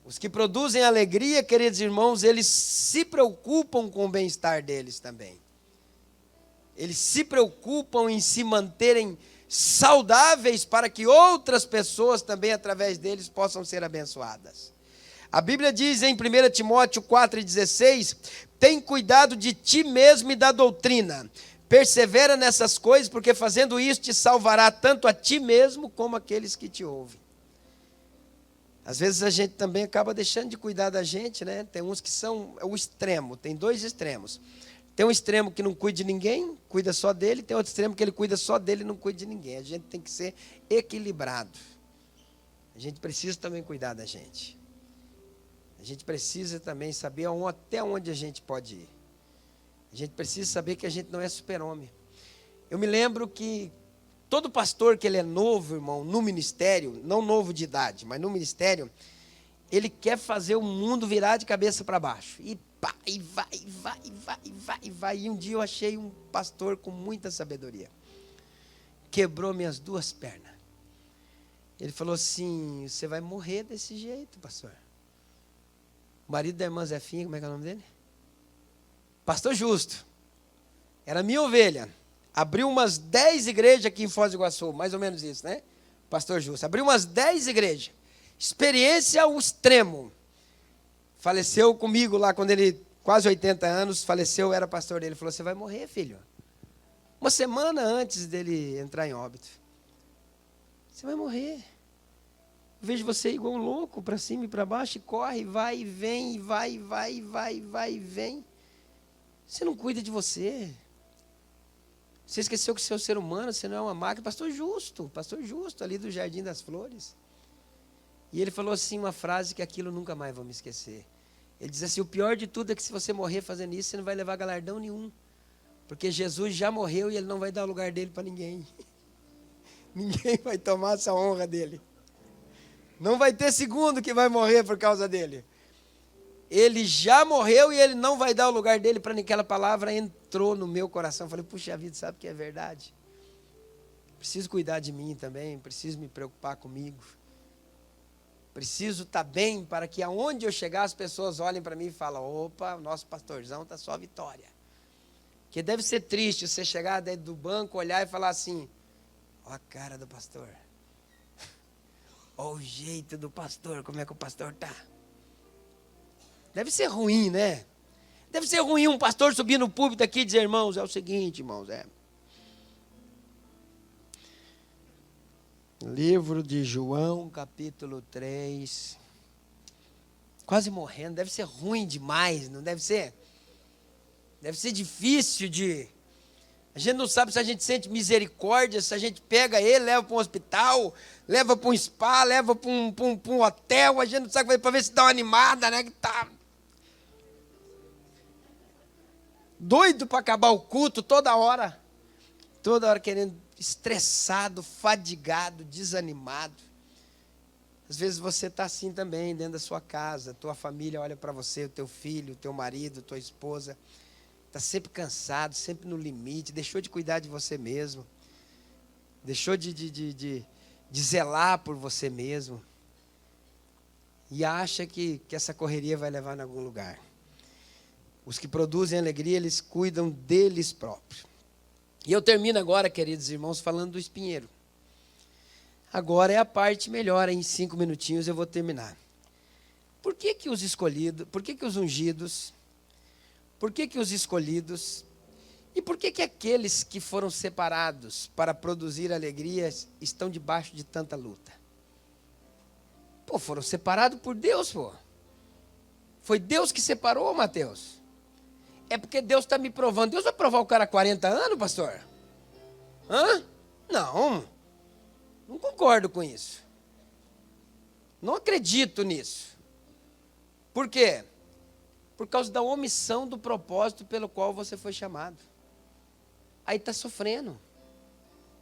Os que produzem alegria, queridos irmãos, eles se preocupam com o bem-estar deles também. Eles se preocupam em se manterem saudáveis para que outras pessoas também, através deles, possam ser abençoadas. A Bíblia diz em 1 Timóteo 4,16, tem cuidado de ti mesmo e da doutrina. Persevera nessas coisas, porque fazendo isso te salvará tanto a ti mesmo como aqueles que te ouvem. Às vezes a gente também acaba deixando de cuidar da gente, né? Tem uns que são o extremo, tem dois extremos. Tem um extremo que não cuida de ninguém, cuida só dele. Tem outro extremo que ele cuida só dele e não cuida de ninguém. A gente tem que ser equilibrado. A gente precisa também cuidar da gente. A gente precisa também saber até onde a gente pode ir. A gente precisa saber que a gente não é super-homem. Eu me lembro que todo pastor que ele é novo, irmão, no ministério, não novo de idade, mas no ministério, ele quer fazer o mundo virar de cabeça para baixo. E pá, e vai. E um dia eu achei um pastor com muita sabedoria. Quebrou minhas duas pernas. Ele falou assim, você vai morrer desse jeito, pastor. O marido da irmã Zefinha, como é que é o nome dele? Pastor Justo. Era minha ovelha. Abriu umas 10 igrejas aqui em Foz do Iguaçu, mais ou menos isso, né? Pastor Justo. Abriu umas 10 igrejas. Experiência ao extremo. Faleceu comigo lá quando ele, quase 80 anos, faleceu, era pastor dele. Ele falou, você vai morrer, filho. Uma semana antes dele entrar em óbito. Você vai morrer. Eu vejo você igual um louco, para cima e para baixo, e corre, vai e vem, e vai e vem. Você não cuida de você. Você esqueceu que você é um ser humano, você não é uma máquina. Pastor Justo, ali do Jardim das Flores. E ele falou assim uma frase que aquilo nunca mais vou me esquecer. Ele diz assim, o pior de tudo é que se você morrer fazendo isso, você não vai levar galardão nenhum. Porque Jesus já morreu e ele não vai dar o lugar dele para ninguém. Ninguém vai tomar essa honra dele. Não vai ter segundo que vai morrer por causa dele. Ele já morreu e ele não vai dar o lugar dele para ninguém. Aquela palavra entrou no meu coração. Eu falei, puxa vida, sabe que é verdade? Preciso cuidar de mim também, preciso me preocupar comigo. Preciso estar bem para que aonde eu chegar as pessoas olhem para mim e falem, opa, o nosso pastorzão está só vitória. Porque deve ser triste você chegar dentro do banco, olhar e falar assim, ó a cara do pastor. Ó o jeito do pastor, como é que o pastor está. Deve ser ruim, né? Deve ser ruim um pastor subir no púlpito aqui e dizer, irmãos, é o seguinte, irmãos, Livro de João, capítulo 3. Quase morrendo, deve ser ruim demais, não deve ser? Deve ser difícil de... A gente não sabe se a gente sente misericórdia, se a gente pega ele, leva para um hospital, leva para um spa, leva para um hotel, a gente não sabe para ver se dá uma animada, né? Que tá doido para acabar o culto toda hora querendo, estressado, fadigado, desanimado. Às vezes você está assim também, dentro da sua casa, tua família olha para você, o teu filho, o teu marido, tua esposa, está sempre cansado, sempre no limite, deixou de cuidar de você mesmo, deixou de zelar por você mesmo, e acha que essa correria vai levar em algum lugar. Os que produzem alegria, eles cuidam deles próprios. E eu termino agora, queridos irmãos, falando do espinheiro. Agora é a parte melhor, em 5 minutinhos eu vou terminar. Por que os escolhidos, por que os ungidos, por que os escolhidos, e por que aqueles que foram separados para produzir alegrias estão debaixo de tanta luta? Pô, foram separados por Deus, pô. Foi Deus que separou, Mateus. É porque Deus está me provando. Deus vai provar o cara há 40 anos, pastor? Hã? Não concordo com isso. Não acredito nisso. Por quê? Por causa da omissão do propósito pelo qual você foi chamado. Aí está sofrendo.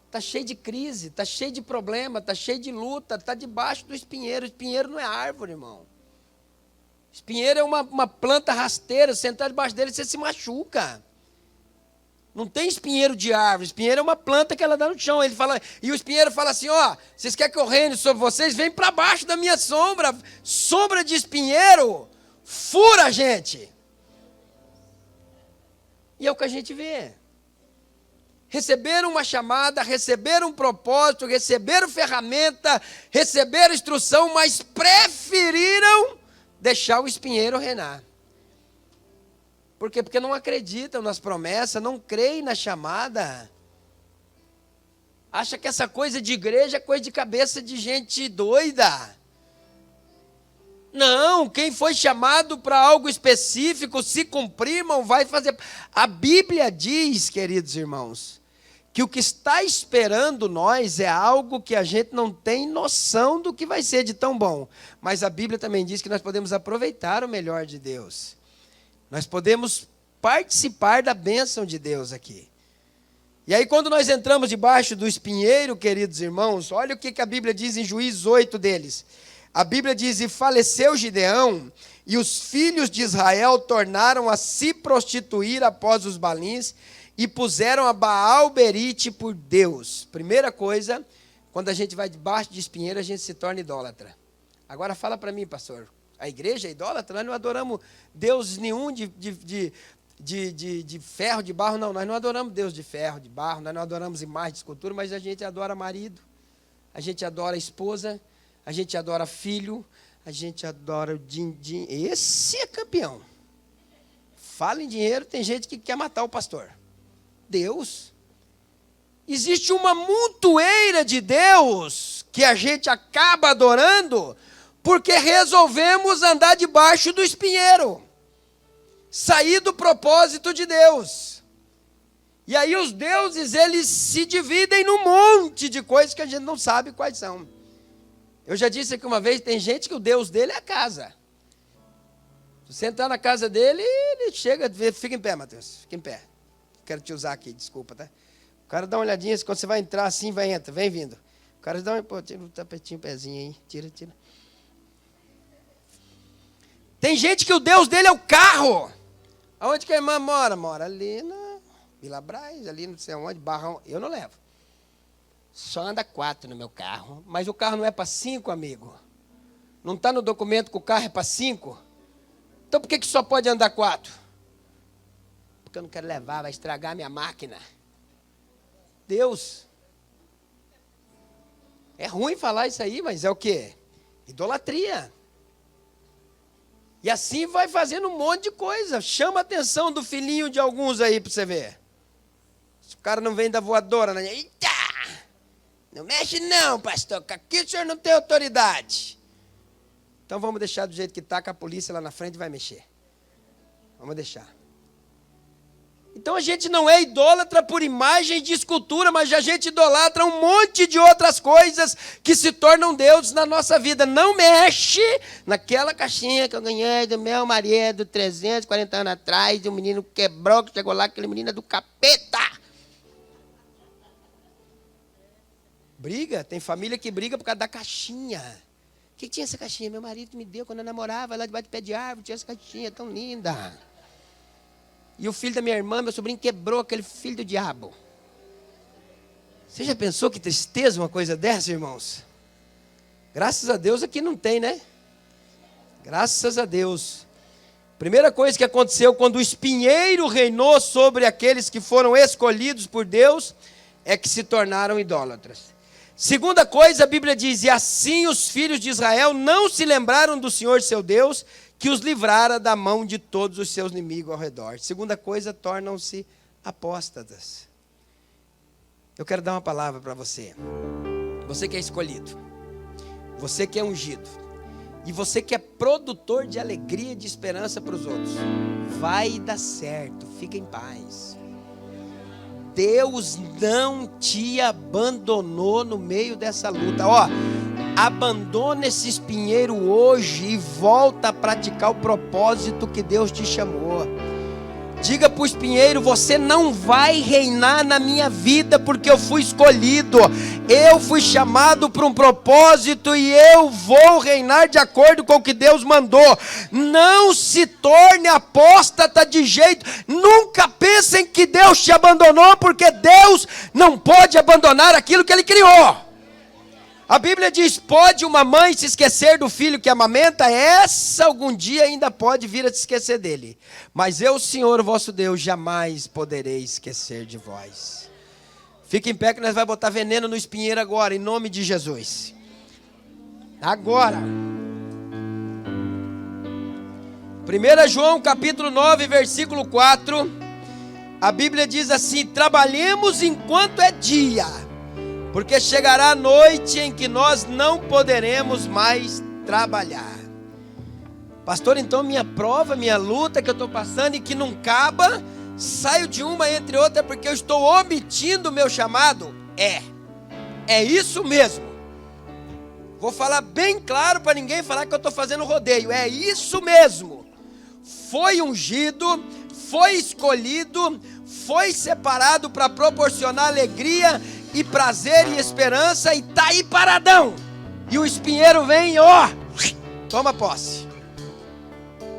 Está cheio de crise, está cheio de problema, está cheio de luta, está debaixo do espinheiro. O espinheiro não é árvore, irmão. Espinheiro é uma planta rasteira, sentar debaixo dele você se machuca. Não tem espinheiro de árvore. Espinheiro é uma planta que ela dá no chão. Ele fala, e o espinheiro fala assim, ó, vocês querem que eu reine sobre vocês? Vem para baixo da minha sombra. Sombra de espinheiro fura a gente. E é o que a gente vê. Receberam uma chamada, receberam um propósito, receberam ferramenta, receberam instrução, mas preferiram deixar o espinheiro reinar. Por quê? Porque não acreditam nas promessas, não creem na chamada. Acha que essa coisa de igreja é coisa de cabeça de gente doida. Não, quem foi chamado para algo específico, se cumprir, irmão, vai fazer. A Bíblia diz, queridos irmãos, que o que está esperando nós é algo que a gente não tem noção do que vai ser de tão bom. Mas a Bíblia também diz que nós podemos aproveitar o melhor de Deus. Nós podemos participar da bênção de Deus aqui. E aí quando nós entramos debaixo do espinheiro, queridos irmãos, olha o que a Bíblia diz em Juízes 8 deles. A Bíblia diz, e faleceu Gideão, e os filhos de Israel tornaram a se prostituir após os balins, e puseram a Baal-berite por Deus. Primeira coisa, quando a gente vai debaixo de espinheiro, a gente se torna idólatra. Agora fala para mim, pastor, a igreja é idólatra? Nós não adoramos Deus nenhum de ferro, de barro, não. Nós não adoramos Deus de ferro, de barro, nós não adoramos imagem de escultura, mas a gente adora marido, a gente adora esposa, a gente adora filho, a gente adora o din-din. Esse é campeão. Fala em dinheiro, tem gente que quer matar o pastor. Deus. Existe uma montoeira de Deus que a gente acaba adorando porque resolvemos andar debaixo do espinheiro. Sair do propósito de Deus. E aí os deuses, eles se dividem num monte de coisas que a gente não sabe quais são. Eu já disse aqui uma vez, tem gente que o Deus dele é a casa. Se você entrar na casa dele, ele chega, fica em pé, Matheus, fica em pé. Quero te usar aqui, desculpa, tá? O cara dá uma olhadinha, quando você vai entrar assim, entra, vem vindo. O cara dá uma, tira um tapetinho, um pezinho aí, tira. Tem gente que o Deus dele é o carro. Aonde que a irmã mora? Mora ali na Vila Braz, ali não sei onde, Barrão. Eu não levo. Só anda 4 no meu carro. Mas o carro não é para 5, amigo. Não está no documento que o carro é para 5? Então por que só pode andar 4? Porque eu não quero levar, vai estragar a minha máquina. Deus. É ruim falar isso aí, mas é o quê? Idolatria. E assim vai fazendo um monte de coisa. Chama a atenção do filhinho de alguns aí para você ver. Se o cara não vem da voadora, né? Eita! Não mexe não, pastor, que aqui o senhor não tem autoridade. Então vamos deixar do jeito que está, que a polícia lá na frente vai mexer. Vamos deixar. Então a gente não é idólatra por imagem de escultura, mas a gente idolatra um monte de outras coisas que se tornam deuses na nossa vida. Não mexe naquela caixinha que eu ganhei do meu marido 340 anos atrás, e um menino quebrou, que chegou lá, aquele menino é do capeta. Briga, tem família que briga por causa da caixinha. O que tinha essa caixinha? Meu marido me deu quando eu namorava, lá debaixo do pé de árvore, tinha essa caixinha tão linda. E o filho da minha irmã, meu sobrinho, quebrou aquele filho do diabo. Você já pensou que tristeza uma coisa dessa, irmãos? Graças a Deus aqui não tem, né? Graças a Deus. Primeira coisa que aconteceu quando o espinheiro reinou sobre aqueles que foram escolhidos por Deus, é que se tornaram idólatras. Segunda coisa, a Bíblia diz, e assim os filhos de Israel não se lembraram do Senhor seu Deus, que os livrara da mão de todos os seus inimigos ao redor. Segunda coisa, tornam-se apóstatas. Eu quero dar uma palavra para você. Você que é escolhido. Você que é ungido. E você que é produtor de alegria e de esperança para os outros. Vai dar certo, fica em paz. Deus não te abandonou no meio dessa luta. Ó, abandona esse espinheiro hoje e volta a praticar o propósito que Deus te chamou. Diga para o espinheiro: você não vai reinar na minha vida, porque eu fui escolhido, eu fui chamado para um propósito e eu vou reinar de acordo com o que Deus mandou. Não se torne apóstata de jeito, nunca pensem que Deus te abandonou, porque Deus não pode abandonar aquilo que Ele criou. A Bíblia diz: pode uma mãe se esquecer do filho que amamenta? Essa algum dia ainda pode vir a se esquecer dele. Mas eu, Senhor, vosso Deus, jamais poderei esquecer de vós. Fique em pé que nós vamos botar veneno no espinheiro agora, em nome de Jesus. Agora. 1 João capítulo 9, versículo 4. A Bíblia diz assim: trabalhemos enquanto é dia, porque chegará a noite em que nós não poderemos mais trabalhar. Pastor, então minha prova, minha luta que eu estou passando e que não acaba, saio de uma entre outra porque eu estou omitindo o meu chamado? É isso mesmo. Vou falar bem claro para ninguém falar que eu estou fazendo rodeio. É isso mesmo. Foi ungido, foi escolhido, foi separado para proporcionar alegria e prazer e esperança, e está aí paradão. E o espinheiro vem, toma posse.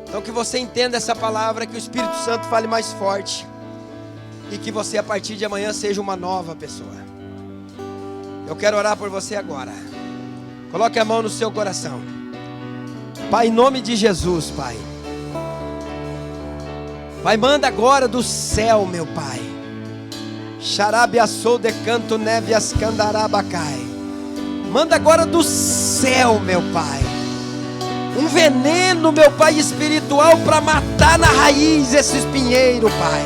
Então que você entenda essa palavra, que o Espírito Santo fale mais forte, e que você a partir de amanhã seja uma nova pessoa. Eu quero orar por você agora. Coloque a mão no seu coração. Pai, em nome de Jesus, Pai. Pai, manda agora do céu, meu Pai. Xarabiaçou de canto nevias candarabacai. Manda agora do céu, meu Pai, um veneno, meu Pai, espiritual, para matar na raiz esse espinheiro, Pai.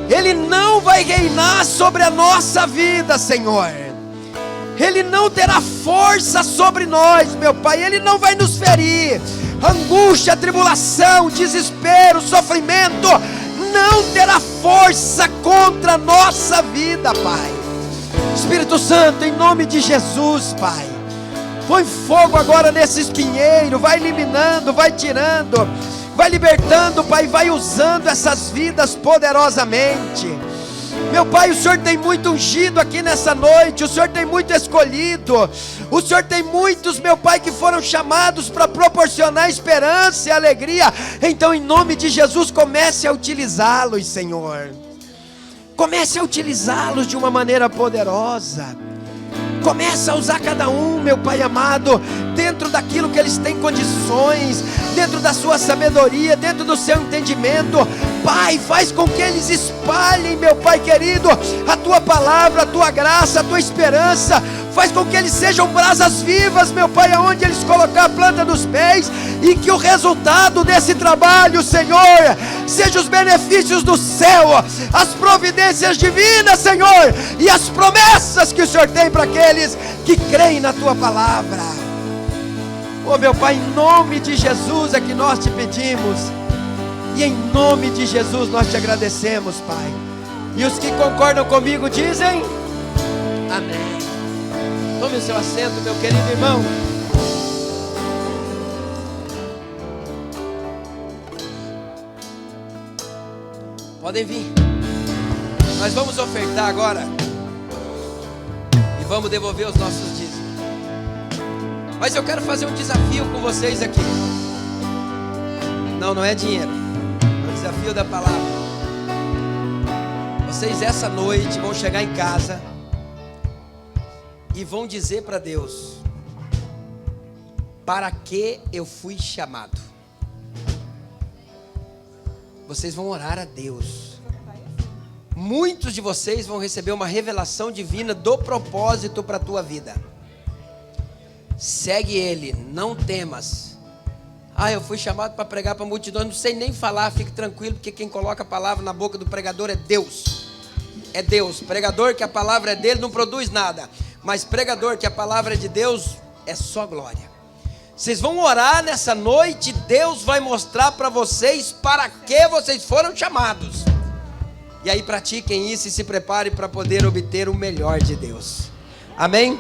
Ele não vai reinar sobre a nossa vida, Senhor. Ele não terá força sobre nós, meu Pai. Ele não vai nos ferir. Angústia, tribulação, desespero, sofrimento não terá força contra a nossa vida, Pai. Espírito Santo, em nome de Jesus, Pai, põe fogo agora nesse espinheiro, vai eliminando, vai tirando, vai libertando, Pai, vai usando essas vidas poderosamente. Meu Pai, o Senhor tem muito ungido aqui nessa noite, o Senhor tem muito escolhido, o Senhor tem muitos, meu Pai, que foram chamados para proporcionar esperança e alegria. Então, em nome de Jesus, comece a utilizá-los, Senhor. Comece a utilizá-los de uma maneira poderosa. Comece a usar cada um, meu Pai amado, dentro daquilo que eles têm condições, dentro da sua sabedoria, dentro do seu entendimento. Pai, faz com que eles espalhem, meu Pai querido, a Tua palavra, a Tua graça, a Tua esperança. Faz com que eles sejam brasas vivas, meu Pai, aonde eles colocar a planta dos pés, e que o resultado desse trabalho, Senhor, seja os benefícios do céu, as providências divinas, Senhor, e as promessas que o Senhor tem para aqueles que creem na Tua palavra. Oh, meu Pai, em nome de Jesus é que nós te pedimos, e em nome de Jesus nós te agradecemos, Pai. E os que concordam comigo dizem amém. Tome o seu assento, meu querido irmão. Podem vir. Nós vamos ofertar agora e vamos devolver os nossos dízimos. Mas eu quero fazer um desafio com vocês aqui. Não é dinheiro, é o desafio da palavra. Vocês essa noite vão chegar em casa e vão dizer para Deus: para que eu fui chamado? Vocês vão orar a Deus. Muitos de vocês vão receber uma revelação divina do propósito para a tua vida. Segue Ele, não temas. Eu fui chamado para pregar para multidões, não sei nem falar, fique tranquilo, porque quem coloca a palavra na boca do pregador é Deus. É Deus. Pregador que a palavra é dele não produz nada, mas pregador que a palavra é de Deus é só glória. Vocês vão orar nessa noite, Deus vai mostrar para vocês para que vocês foram chamados. E aí pratiquem isso e se preparem para poder obter o melhor de Deus. Amém?